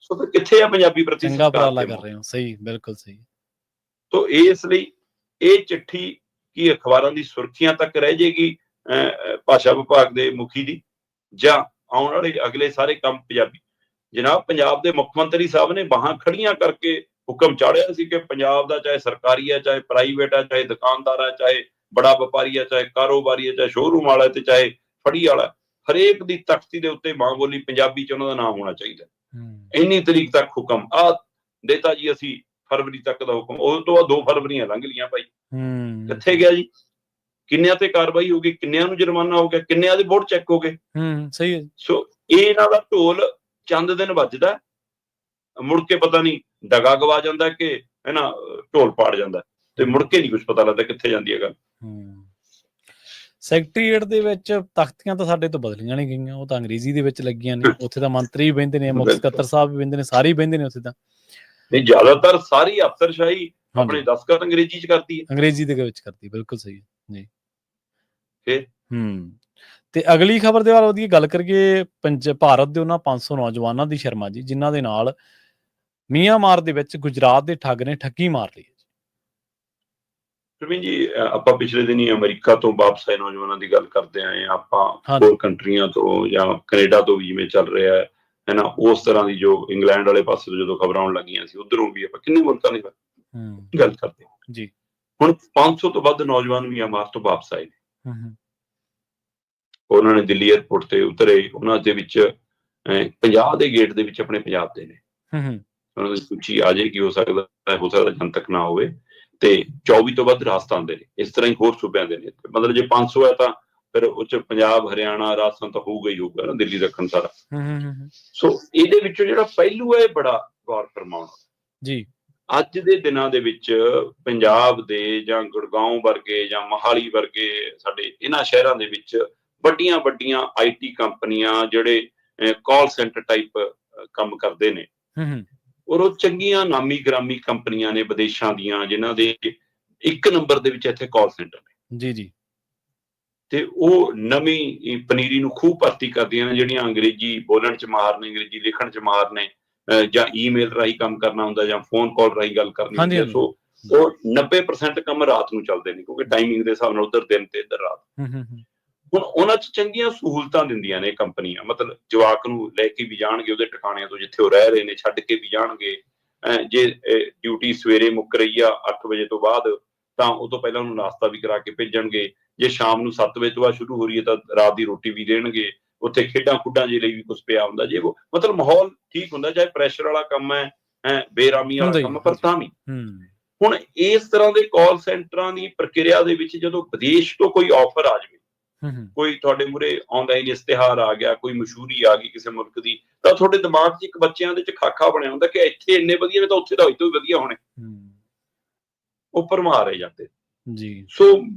ਸੋ ਫਿਰ ਕਿੱਥੇ ਆ ਪੰਜਾਬੀ ਪ੍ਰਤੀ ਚੰਗਾ ਉਪਰਾਲਾ ਕਰ ਰਹੇ ਹੋ? ਸਹੀ, ਬਿਲਕੁਲ ਸਹੀ। ਤੋ ਇਸ ਲਈ ਇਹ ਚਿੱਠੀ ਕੀ ਅਖਬਾਰਾਂ ਦੀ ਸੁਰਖੀਆਂ ਤੱਕ ਰਹਿ ਜਾਏਗੀ ਭਾਸ਼ਾ ਵਿਭਾਗ ਦੇ ਮੁਖੀ ਦੀ, ਜਾਂ ਆਉਣ ਵਾਲੇ ਅਗਲੇ ਸਾਰੇ ਕੰਮ ਪੰਜਾਬੀ? ਜਨਾਬ, ਪੰਜਾਬ ਦੇ ਮੁੱਖ ਮੰਤਰੀ ਸਾਹਿਬ ਨੇ ਬਾਹਾਂ ਖੜੀਆਂ ਕਰਕੇ ਹੁਕਮ ਚਾੜਿਆ ਸੀ ਕਿ ਪੰਜਾਬ ਦਾ ਚਾਹੇ ਸਰਕਾਰੀ ਹੈ, ਚਾਹੇ ਪ੍ਰਾਈਵੇਟ ਹੈ, ਚਾਹੇ ਦੁਕਾਨਦਾਰ ਹੈ, ਚਾਹੇ ਬੜਾ ਵਪਾਰੀ ਹੈ, ਚਾਹੇ ਕਾਰੋਬਾਰੀ ਹੈ, ਚਾਹੇ ਸ਼ੋਰੂਮ ਵਾਲਾ ਤੇ ਚਾਹੇ ਫੜੀ ਵਾਲਾ, ਹਰੇਕ ਦੀ ਤਖਤੀ ਦੇ ਉੱਤੇ ਮਾਂ ਬੋਲੀ ਪੰਜਾਬੀ 'ਚ ਉਹਨਾਂ ਦਾ ਨਾਮ ਹੋਣਾ ਚਾਹੀਦਾ। ਇੰਨੀ ਤਰੀਕ ਤੱਕ ਹੁਕਮ ਆ ਦੇਤਾ ਜੀ ਅਸੀਂ, ਫਰਵਰੀ ਤੱਕ ਦਾ ਹੁਕਮ। ਉਹ ਤੋਂ ਬਾਅਦ 2 ਫਰਵਰੀਆਂ ਲੰਘ ਲੀਆਂ ਭਾਈ, ਕਿੱਥੇ ਗਿਆ ਜੀ? ਕਿੰਨਿਆਂ ਤੇ ਕਾਰਵਾਈ ਹੋ ਗਈ, ਕਿੰਨਿਆਂ ਨੂੰ ਜੁਰਮਾਨਾ ਹੋ ਗਿਆ, ਕਿੰਨਿਆਂ ਦੇ ਵੋਟ ਚੈੱਕ ਹੋ ਗਏ? ਸਹੀ ਹੈ। ਸੋ ਇਹ ਇਹਨਾਂ ਦਾ ਢੋਲ ਚੰਦ ਦਿਨ ਵੱਜਦਾ, ਮੁੜ ਕੇ ਪਤਾ ਨਹੀਂ ਡਗਾ ਗਵਾ ਜਾਂਦਾ ਕਿ ਢੋਲ ਪਾੜ ਜਾਂਦਾ, ਤੇ ਮੁੜ ਕੇ ਨਹੀਂ ਕੁਝ ਪਤਾ ਲੱਗਦਾ ਕਿੱਥੇ ਜਾਂਦੀ ਹੈ ਗੱਲ। ਸੈਕਟਰੀਏਟ ਦੇ ਵਿੱਚ ਤਖਤੀਆਂ ਤਾਂ ਸਾਡੇ ਤੋਂ ਬਦਲੀਆਂ ਨਹੀਂ ਗਈਆਂ, ਉਹ ਤਾਂ ਅੰਗਰੇਜ਼ੀ ਦੇ ਵਿੱਚ ਲੱਗੀਆਂ ਨੇ। ਉੱਥੇ ਤਾਂ ਮੰਤਰੀ ਵੀ ਬਹਿੰਦੇ ਨੇ, ਮੁੱਖ ਸਕੱਤਰ ਸਾਹਿਬ ਵੀ ਬਹਿੰਦੇ ਨੇ, ਸਾਰੇ ਹੀ ਬਹਿੰਦੇ ਨੇ ਉੱਥੇ ਤਾਂ। ਨਹੀਂ, ਜ਼ਿਆਦਾਤਰ ਸਾਰੀ ਅਫਸਰਸ਼ਾਹੀ ਆਪਣੇ ਦਸਤਖਤ ਅੰਗਰੇਜ਼ੀ ਚ ਕਰਦੀ ਹੈ, ਅੰਗਰੇਜ਼ੀ ਦੇ ਵਿੱਚ ਕਰਦੀ, ਬਿਲਕੁਲ ਸਹੀ ਹੈ ਜੀ। ਫਿਰ ਤੇ ਅਗਲੀ ਖਬਰ ਦੇ ਬਾਰੇ ਉਹਦੀ ਗੱਲ ਕਰੀਏ, ਭਾਰਤ ਦੇ ਉਹਨਾਂ 500 ਨੌਜਵਾਨਾਂ ਦੀ ਸ਼ਰਮਾ ਜੀ, ਜਿਨ੍ਹਾਂ ਦੇ ਨਾਲ ਮਿਆਂਮਾਰ ਦੇ ਵਿੱਚ ਗੁਜਰਾਤ ਦੇ ਠੱਗ ਨੇ ਠੱਗੀ ਮਾਰ ਲਈ। ਪ੍ਰਵੀਨ ਜੀ, ਆਪਾਂ ਪਿਛਲੇ ਦਿਨੀ ਅਮਰੀਕਾ ਤੋਂ ਵਾਪਸ ਆਏ ਨੌਜਵਾਨਾਂ ਦੀ ਗੱਲ ਕਰਦੇ ਆਏ ਹਾਂ, ਆਪਾਂ ਹੋਰ ਕੰਟਰੀਆਂ ਤੋਂ ਜਾਂ ਕੈਨੇਡਾ ਤੋਂ ਵੀ ਜਿਵੇਂ ਚੱਲ ਰਿਹਾ ਹੈ ਨਾ, ਉਸ ਤਰ੍ਹਾਂ ਦੀ ਜੋ ਇੰਗਲੈਂਡ ਵਾਲੇ ਪਾਸੇ ਤੋਂ ਜਦੋਂ ਖਬਰਾਂ ਆਉਣ ਲੱਗੀਆਂ ਸੀ, ਉਧਰੋਂ ਵੀ ਆਪਾਂ ਕਿੰਨੇ ਮੁਲਕਾਂ ਦੀ ਗੱਲ ਕਰਦੇ ਜੀ। ਹੁਣ 500 ਤੋਂ ਵੱਧ ਨੌਜਵਾਨ ਮਿਆਂਮਾਰ ਤੋਂ ਵਾਪਸ ਆਏ ਨੇ। ਉਹਨਾਂ ਨੇ ਦਿੱਲੀ ਏਅਰਪੋਰਟ ਤੇ ਉਤਰੇ, ਉਹਨਾਂ ਦੇ ਵਿੱਚ 50 ਦੇ ਗੇਟ ਦੇ ਵਿੱਚ ਆਪਣੇ ਪੰਜਾਬ ਦੇ ਨੇ, ਉਹਨਾਂ ਦੀ ਸੂਚੀ ਆ ਜਾਏਗੀ, ਹੋ ਸਕਦਾ ਜਨਤਕ ਨਾ ਹੋਵੇ, ਤੇ 24 ਤੋਂ ਵੱਧ ਰਾਜਸਥਾਨ ਦੇ ਨੇ, ਇਸ ਤਰ੍ਹਾਂ ਹੀ ਹੋਰ ਸੂਬਿਆਂ ਦੇ ਨੇ। ਮਤਲਬ ਜੇ 500 ਹੈ ਤਾਂ ਫਿਰ ਉਹ ਚ ਪੰਜਾਬ, ਹਰਿਆਣਾ, ਰਾਜਸਥਾਨ ਤਾਂ ਹੋਊਗਾ ਹੀ ਹੋਊਗਾ ਨਾ, ਦਿੱਲੀ ਦੱਖਣ ਸਾਰਾ। ਸੋ ਇਹਦੇ ਵਿੱਚੋਂ ਜਿਹੜਾ ਪਹਿਲੂ ਹੈ ਬੜਾ ਗੌਰ ਫਰਮਾਉਣਾ ਜੀ। ਅੱਜ ਦੇ ਦਿਨਾਂ ਦੇ ਵਿੱਚ ਪੰਜਾਬ ਦੇ ਜਾਂ ਗੁੜਗਾਉਂ ਵਰਗੇ ਜਾਂ ਮੋਹਾਲੀ ਵਰਗੇ ਸਾਡੇ ਇਹਨਾਂ ਸ਼ਹਿਰਾਂ ਦੇ ਵਿੱਚ ਵੱਡੀਆਂ ਵੱਡੀਆਂ IT ਕੰਪਨੀਆਂ ਜਿਹੜੇ ਕਾਲ ਸੈਂਟਰ ਟਾਈਪ ਕੰਮ ਕਰਦੇ ਨੇ, ਔਰ ਉਹ ਚੰਗੀਆਂ ਨਾਮੀ ਗ੍ਰਾਮੀ ਕੰਪਨੀਆਂ ਨੇ ਵਿਦੇਸ਼ਾਂ ਦੀਆਂ, ਜਿਨ੍ਹਾਂ ਦੇ 1 ਨੰਬਰ ਦੇ ਵਿੱਚ ਇੱਥੇ ਕਾਲ ਸੈਂਟਰ ਨੇ ਜੀ ਜੀ। ਤੇ ਉਹ ਨਵੀਂ ਪਨੀਰੀ ਨੂੰ ਖੂਬ ਭਰਤੀ ਕਰਦੀਆਂ ਨੇ, ਜਿਹੜੀਆਂ ਅੰਗਰੇਜ਼ੀ ਬੋਲਣ ਚ ਮਾਹਰ ਨੇ, ਅੰਗਰੇਜ਼ੀ ਲਿਖਣ ਚ ਮਾਹਰ ਨੇ, ਜਾਂ ਈਮੇਲ ਰਾਹੀਂ ਕੰਮ ਕਰਨਾ ਹੁੰਦਾ ਜਾਂ ਫੋਨ ਕਾਲ ਰਾਹੀਂ ਗੱਲ ਕਰਨੀ ਹੁੰਦੀ ਹੈ। ਸੋ ਉਹ 90% ਕੰਮ ਰਾਤ ਨੂੰ ਚੱਲਦੇ ਨੇ, ਕਿਉਂਕਿ ਟਾਈਮਿੰਗ ਦੇ ਹਿਸਾਬ ਨਾਲ ਉਧਰ ਦਿਨ ਤੇ ਇੱਧਰ ਰਾਤ। ਹੁਣ ਉਹਨਾਂ ਚ ਚੰਗੀਆਂ ਸਹੂਲਤਾਂ ਦਿੰਦੀਆਂ ਨੇ ਕੰਪਨੀਆਂ, ਮਤਲਬ ਜਵਾਕ ਨੂੰ ਲੈ ਕੇ ਵੀ ਜਾਣਗੇ ਉਹਦੇ ਟਿਕਾਣਿਆਂ ਤੋਂ ਜਿੱਥੇ ਉਹ ਰਹਿ ਰਹੇ ਨੇ, ਛੱਡ ਕੇ ਵੀ ਜਾਣਗੇ। ਜੇ ਡਿਊਟੀ ਸਵੇਰੇ ਮੁੱਕ ਰਹੀ ਆ 8 ਵਜੇ ਤੋਂ ਬਾਅਦ, ਤਾਂ ਉਹ ਤੋਂ ਪਹਿਲਾਂ ਉਹਨੂੰ ਨਾਸ਼ਤਾ ਵੀ ਕਰਾ ਕੇ ਭੇਜਣਗੇ। ਜੇ ਸ਼ਾਮ ਨੂੰ 7 ਵਜੇ ਤੋਂ ਬਾਅਦ ਸ਼ੁਰੂ ਹੋ ਰਹੀ ਹੈ ਤਾਂ ਰਾਤ ਦੀ ਰੋਟੀ ਵੀ ਦੇਣਗੇ। ਉੱਥੇ ਖੇਡਾਂ ਖੁੱਡਾਂ ਜੇ ਲਈ ਵੀ ਕੁਛ ਪਿਆ ਹੁੰਦਾ, ਜੇ ਉਹ ਮਤਲਬ ਮਾਹੌਲ ਠੀਕ ਹੁੰਦਾ, ਚਾਹੇ ਪ੍ਰੈਸ਼ਰ ਵਾਲਾ ਕੰਮ ਹੈ, ਬੇਰਾਮੀ ਵਾਲਾ ਕੰਮ, ਪਰ ਤਾਂ ਵੀ। ਹੁਣ ਇਸ ਤਰ੍ਹਾਂ ਦੇ ਕਾਲ ਸੈਂਟਰਾਂ ਦੀ ਪ੍ਰਕਿਰਿਆ ਦੇ ਵਿੱਚ ਜਦੋਂ ਵਿਦੇਸ਼ ਤੋਂ ਕੋਈ ਆਫਰ ਆ ਜਾਵੇ, ਕੋਈ ਤੁਹਾਡੇ ਮੂਹਰੇ ਆਨਲਾਈਨ ਇਸ਼ਤਿਹਾਰ ਆ ਗਿਆ, ਕੋਈ ਮਸ਼ਹੂਰੀ ਆ ਗਈ ਕਿਸੇ ਮੁਲਕ ਦੀ, ਤਾਂ ਤੁਹਾਡੇ ਦਿਮਾਗ 'ਚ ਇੱਕ ਬੱਚਿਆਂ ਦੇ 'ਚ ਖਾਕਾ ਬਣਿਆ ਹੁੰਦਾ ਕਿ ਇੱਥੇ ਇੰਨੇ ਵਧੀਆ ਨੇ ਤਾਂ ਉੱਥੇ ਤਾਂ ਤੋਂ ਵੀ ਵਧੀਆ ਹੋਣੇ, ਉਹ ਭਰਮਾ ਰਹੇ ਜਾਂਦੇ ਜੀ। ਸੋ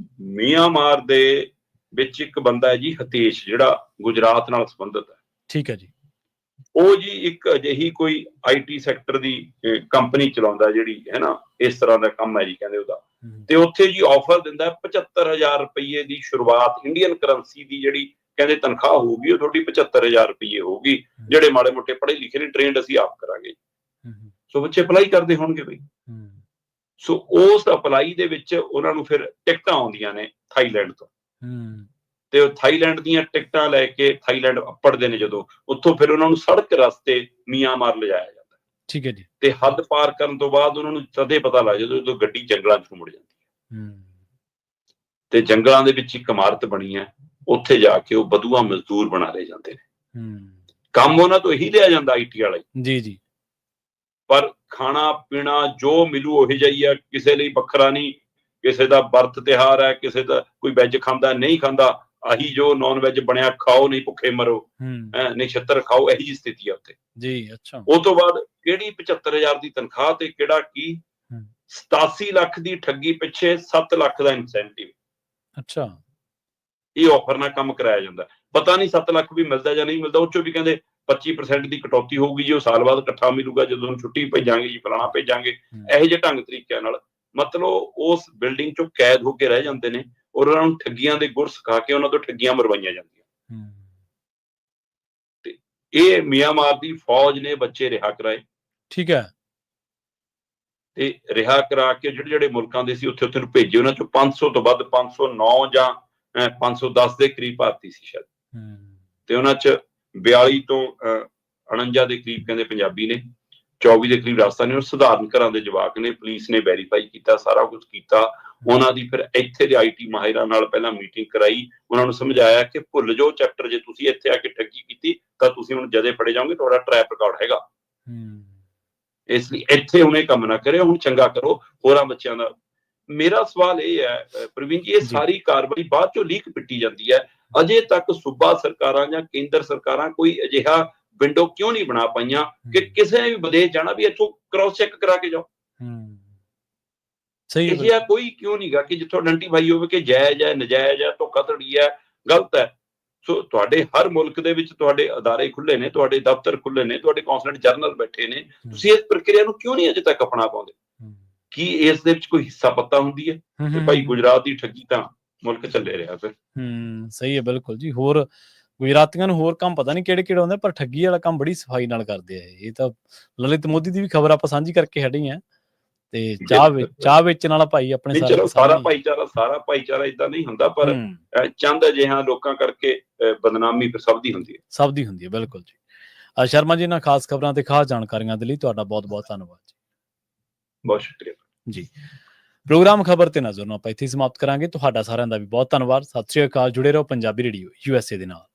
ਮਿਆਂਮਾਰ ਦੇ ਵਿੱਚ ਇੱਕ ਬੰਦਾ ਹੈ ਜੀ ਹਿਤੇਸ਼, ਜਿਹੜਾ ਗੁਜਰਾਤ ਨਾਲ ਸੰਬੰਧਿਤ ਹੈ। ਠੀਕ ਹੈ ਜੀ। ਉਹ ਜੀ ਇੱਕ ਅਜਿਹੀ ਕੋਈ IT ਸੈਕਟਰ ਦੀ ਕੰਪਨੀ ਚਲਾਉਂਦਾ, ਜਿਹੜੀ ਹੈ ਨਾ ਇਸ ਤਰ੍ਹਾਂ ਦਾ ਕੰਮ ਹੈ ਜੀ, ਕਹਿੰਦੇ ਉਹਦਾ। ਤੇ ਉੱਥੇ ਜੀ ਆਫਰ ਦਿੰਦਾ 75,000 ਰੁਪਏ ਦੀ ਸ਼ੁਰੂਆਤ ਇੰਡੀਅਨ ਕਰੰਸੀ ਦੀ, ਜਿਹੜੀ ਕਹਿੰਦੇ ਤਨਖਾਹ ਹੋਊਗੀ ਉਹ ਤੁਹਾਡੀ 75,000 ਰੁਪਏ ਹੋਊਗੀ। ਜਿਹੜੇ ਮਾੜੇ ਮੋਟੇ ਪੜ੍ਹੇ ਲਿਖੇ ਨੇ, ਟ੍ਰੇਨਡ ਅਸੀਂ ਆਪ ਕਰਾਂਗੇ। ਸੋ ਬੱਚੇ ਅਪਲਾਈ ਕਰਦੇ ਹੋਣਗੇ ਬਈ। ਸੋ ਉਸ ਅਪਲਾਈ ਦੇ ਵਿੱਚ ਉਹਨਾਂ ਨੂੰ ਫਿਰ ਟਿਕਟਾਂ ਆਉਂਦੀਆਂ ਨੇ ਥਾਈਲੈਂਡ ਤੋਂ, ਤੇ ਉਹ ਥਾਈਲੈਂਡ ਦੀਆਂ ਟਿਕਟਾਂ ਲੈ ਕੇ ਥਾਈਲੈਂਡ ਅੱਪੜਦੇ ਨੇ। ਜਦੋਂ ਉੱਥੋਂ ਫਿਰ ਉਹਨਾਂ ਨੂੰ ਸੜਕ ਰਸਤੇ ਮਿਆਂਮਾਰ ਲਿਜਾਇਆ ਜਾਂਦਾ। ਠੀਕ ਹੈ ਜੀ। ਤੇ ਹੱਦ ਪਾਰ ਕਰਨ ਤੋਂ ਬਾਅਦ ਉਹਨਾਂ ਨੂੰ ਤਦੇ ਪਤਾ ਲੱਗ ਜਾਂਦਾ ਜਦੋਂ ਗੱਡੀ ਜੰਗਲਾਂ 'ਚ ਮੁੜ ਜਾਂਦੀ ਹੈ। ਤੇ ਜੰਗਲਾਂ ਦੇ ਵਿੱਚ ਇੱਕ ਇਮਾਰਤ ਬਣੀ ਹੈ, ਉੱਥੇ ਜਾ ਕੇ ਉਹ ਬਦੂਆ ਮਜ਼ਦੂਰ ਬਣਾ ਲਏ ਜਾਂਦੇ ਨੇ। ਕੰਮ ਉਹਨਾਂ ਤੋਂ ਇਹੀ ਲਿਆ ਜਾਂਦਾ IT ਵਾਲਾ ਜੀ ਜੀ, ਪਰ ਖਾਣਾ ਪੀਣਾ ਜੋ ਮਿਲੂ ਉਹੀ ਜਿਹੀ ਆ, ਕਿਸੇ ਲਈ ਵੱਖਰਾ ਨਹੀਂ। ਕਿਸੇ ਦਾ ਵਰਤ ਤਿਉਹਾਰ ਹੈ, ਕਿਸੇ ਦਾ ਕੋਈ ਵੈਜ ਖਾਂਦਾ ਨਹੀਂ ਖਾਂਦਾ, ਆਹੀ ਜੋ ਨੌਨ ਵੈਜ ਬਣਿਆ ਖਾਓ, ਨਹੀਂ ਭੁੱਖੇ ਮਰੋ, ਨਹੀਂ ਛਿੱਤਰ ਖਾਓ, ਇਹੀ ਸਥਿਤੀ ਆ ਉੱਥੇ ਜੀ। ਅੱਛਾ। ਉਹ ਤੋਂ ਬਾਅਦ ਕਿਹੜੀ 75,000 ਦੀ ਤਨਖਾਹ ਤੇ ਕਿਹੜਾ ਕੀ 87 ਲੱਖ ਦੀ ਠੱਗੀ ਪਿੱਛੇ 7 ਲੱਖ ਦਾ ਇਨਸੈਂਟਿਵ। ਅੱਛਾ। ਇਹ ਆਫਰ ਨਾਲ ਕੰਮ ਕਰਾਇਆ ਜਾਂਦਾ। ਪਤਾ ਨਹੀਂ 7 ਲੱਖ ਵੀ ਮਿਲਦਾ ਜਾਂ ਨਹੀਂ ਮਿਲਦਾ। ਉਹ ਚੋਂ ਵੀ ਕਹਿੰਦੇ 25% ਦੀ ਕਟੌਤੀ ਹੋਊਗੀ ਜੀ, ਉਹ ਸਾਲ ਬਾਅਦ ਇਕੱਠਾ ਮਿਲੂਗਾ ਜਦੋਂ ਛੁੱਟੀ ਭੇਜਾਂਗੇ ਜੀ, ਫਲਾਣਾ ਭੇਜਾਂਗੇ। ਇਹੋ ਜਿਹੇ ਢੰਗ ਤਰੀਕਿਆਂ ਨਾਲ ਮਤਲਬ ਉਸ ਬਿਲਡਿੰਗ ਚੋਂ ਕੈਦ ਹੋ ਕੇ ਰਹਿ ਜਾਂਦੇ ਨੇ, ਔਰ ਉਹਨਾਂ ਨੂੰ ਠੱਗੀਆਂ ਦੇ ਗੁਰ ਸਿਖਾ ਕੇ ਉਹਨਾਂ ਤੋਂ ਠੱਗੀਆਂ ਮਰਵਾਈਆਂ ਜਾਂਦੀਆਂ। ਤੇ ਇਹ ਮਿਆਂਮਾਰ ਦੀ ਫੌਜ ਨੇ ਬੱਚੇ ਰਿਹਾ ਕਰਾਏ। ਠੀਕ ਹੈ। ਤੇ ਰਿਹਾ ਕਰਾ ਕੇ ਜਿਹੜੇ ਜਿਹੜੇ ਮੁਲਕਾਂ ਦੇ ਸੀ ਉੱਥੇ ਉੱਥੇ ਨੂੰ ਭੇਜੇ। ਉਹਨਾਂ ਚੋਂ 500 ਤੋਂ ਵੱਧ, 509 ਜਾਂ 510 ਦੇ ਕਰੀਬ ਭਾਰਤੀ ਸੀ ਸ਼ਾਇਦ। ਤੇ ਉਹਨਾਂ 'ਚ 42 ਤੋਂ 49 ਦੇ ਕਰੀਬ ਕਹਿੰਦੇ ਪੰਜਾਬੀ ਨੇ, 24 ਦੇ ਕਰੀਬ ਰਾਜਸਥਾਨੀ, ਔਰ ਸਧਾਰਨ ਘਰਾਂ ਦੇ ਜਵਾਕ ਨੇ। ਪੁਲਿਸ ਨੇ ਵੈਰੀਫਾਈ ਕੀਤਾ, ਸਾਰਾ ਕੁਝ ਕੀਤਾ। ਉਹਨਾਂ ਦੀ ਫਿਰ ਇੱਥੇ ਦੇ IT ਮਾਹਿਰਾਂ ਨਾਲ ਪਹਿਲਾਂ ਮੀਟਿੰਗ ਕਰਾਈ, ਉਹਨਾਂ ਨੂੰ ਸਮਝਾਇਆ ਕਿ ਭੁੱਲ ਜਾਓ ਚੈਪਟਰ, ਜੇ ਤੁਸੀਂ ਇੱਥੇ ਆ ਕੇ ਠੱਗੀ ਕੀਤੀ ਤਾਂ ਤੁਸੀਂ ਹੁਣ ਜਦੇ ਫੜੇ ਜਾਓਗੇ, ਤੁਹਾਡਾ ਟਰੈਪ ਰਿਕਾਰਡ ਹੈਗਾ। ਇਸ ਲਈ ਇੱਥੇ ਹੁਣ ਇਹ ਕੰਮ ਨਾ ਕਰਿਓ, ਹੁਣ ਚੰਗਾ ਕਰੋ ਹੋਰਾਂ ਬੱਚਿਆਂ ਦਾ। ਮੇਰਾ ਸਵਾਲ ਇਹ ਹੈ ਪ੍ਰਵੀਨ ਜੀ, ਇਹ ਸਾਰੀ ਕਾਰਵਾਈ ਬਾਅਦ ਚੋਂ ਲੀਕ ਪਿੱਟੀ ਜਾਂਦੀ ਹੈ। ਅਜੇ ਤੱਕ ਸੂਬਾ ਸਰਕਾਰਾਂ ਜਾਂ ਕੇਂਦਰ ਸਰਕਾਰਾਂ ਕੋਈ ਅਜਿਹਾ ਵਿੰਡੋ ਕਿਉਂ ਨਹੀਂ ਬਣਾ ਪਾਈਆਂ ਕਿ ਕਿਸੇ ਵੀ ਵਿਦੇਸ਼ ਜਾਣਾ ਵੀ ਇੱਥੋਂ ਕ੍ਰਾਸ ਚੈੱਕ ਕਰਾ ਕੇ ਜਾਓ। ਸਹੀ ਇਹ ਜਿਹਾ ਕੋਈ ਕਿਉਂ ਨਹੀਂਗਾ ਕਿ ਜਿੱਥੋਂ ਆਇਡੈਂਟੀਫਾਈ ਹੋਵੇ ਕਿ ਜਾਇਜ਼ ਹੈ, ਨਜਾਇਜ਼ ਹੈ, ਧੋਖਾਧੜੀ ਹੈ, ਗਲਤ ਹੈ। ਸੋ ਤੁਹਾਡੇ ਹਰ ਮੁਲਕ ਦੇ ਵਿੱਚ ਤੁਹਾਡੇ ਅਦਾਰੇ ਖੁੱਲੇ ਨੇ, ਤੁਹਾਡੇ ਦਫ਼ਤਰ ਖੁੱਲੇ ਨੇ, ਤੁਹਾਡੇ ਕੌਂਸਲੇਟ ਜਨਰਲ ਬੈਠੇ ਨੇ, ਤੁਸੀਂ ਇਸ ਪ੍ਰਕਿਰਿਆ ਨੂੰ ਕਿਉਂ ਨਹੀਂ ਅਜੇ ਤੱਕ ਅਪਣਾ ਪਾਉਂਦੇ? ਕੀ ਇਸ ਦੇ ਵਿੱਚ ਕੋਈ ਹਿੱਸਾ ਪੱਤਾ ਹੁੰਦੀ ਹੈ ਕਿ ਭਾਈ ਗੁਜਰਾਤ ਦੀ ਠੱਗੀ ਤਾਂ ਮੁਲਕ ਚੱਲੇ ਰਿਹਾ ਫਿਰ? ਸਹੀ ਹੈ, ਬਿਲਕੁਲ ਜੀ। ਹੋਰ ਗੁਜਰਾਤੀਆਂ ਨੂੰ ਹੋਰ ਕੰਮ ਪਤਾ ਨਹੀਂ ਕਿਹੜੇ ਕਿਹੜੇ ਹੁੰਦੇ, ਪਰ ਠੱਗੀ ਵਾਲਾ ਕੰਮ ਬੜੀ ਸਫਾਈ ਨਾਲ ਕਰਦੇ ਆ। ਇਹ ਤਾਂ ਲਲਿਤ ਮੋਦੀ ਦੀ ਵੀ ਖਬਰ ਆਪਾਂ ਸਾਂਝੀ ਕਰਕੇ ਹਟੇ ਆ। ਤੇ ਚਾਹ ਵੇਚਣ ਵਾਲਾ ਭਾਈ ਆਪਣੇ ਸਾਰਾ ਭਾਈਚਾਰਾ ਏਦਾਂ ਨਹੀਂ ਹੁੰਦਾ, ਪਰ ਚੰਦ ਅਜਿਹਾ ਲੋਕਾਂ ਕਰਕੇ ਬਦਨਾਮੀ ਸਭ ਦੀ ਹੁੰਦੀ ਹੈ। ਬਿਲਕੁਲ ਜੀ। ਸ਼ਰਮਾ ਜੀ, ਇਹਨਾਂ ਖਾਸ ਖਬਰਾਂ ਤੇ ਖਾਸ ਜਾਣਕਾਰੀਆਂ ਦੇ ਲਈ ਤੁਹਾਡਾ ਬਹੁਤ ਬਹੁਤ ਧੰਨਵਾਦ ਜੀ। ਬਹੁਤ ਸ਼ੁਕਰੀਆ ਜੀ। ਪ੍ਰੋਗਰਾਮ ਖਬਰ ਤੇ ਨਜ਼ਰ ਨੂੰ ਆਪਾਂ ਇੱਥੇ ਸਮਾਪਤ ਕਰਾਂਗੇ। ਤੁਹਾਡਾ ਸਾਰਿਆਂ ਦਾ ਵੀ ਬਹੁਤ ਧੰਨਵਾਦ। ਸਤਿ ਸ਼੍ਰੀ ਅਕਾਲ। ਜੁੜੇ ਰਹੋ ਪੰਜਾਬੀ ਰੇਡੀਓ USA ਦੇ ਨਾਲ।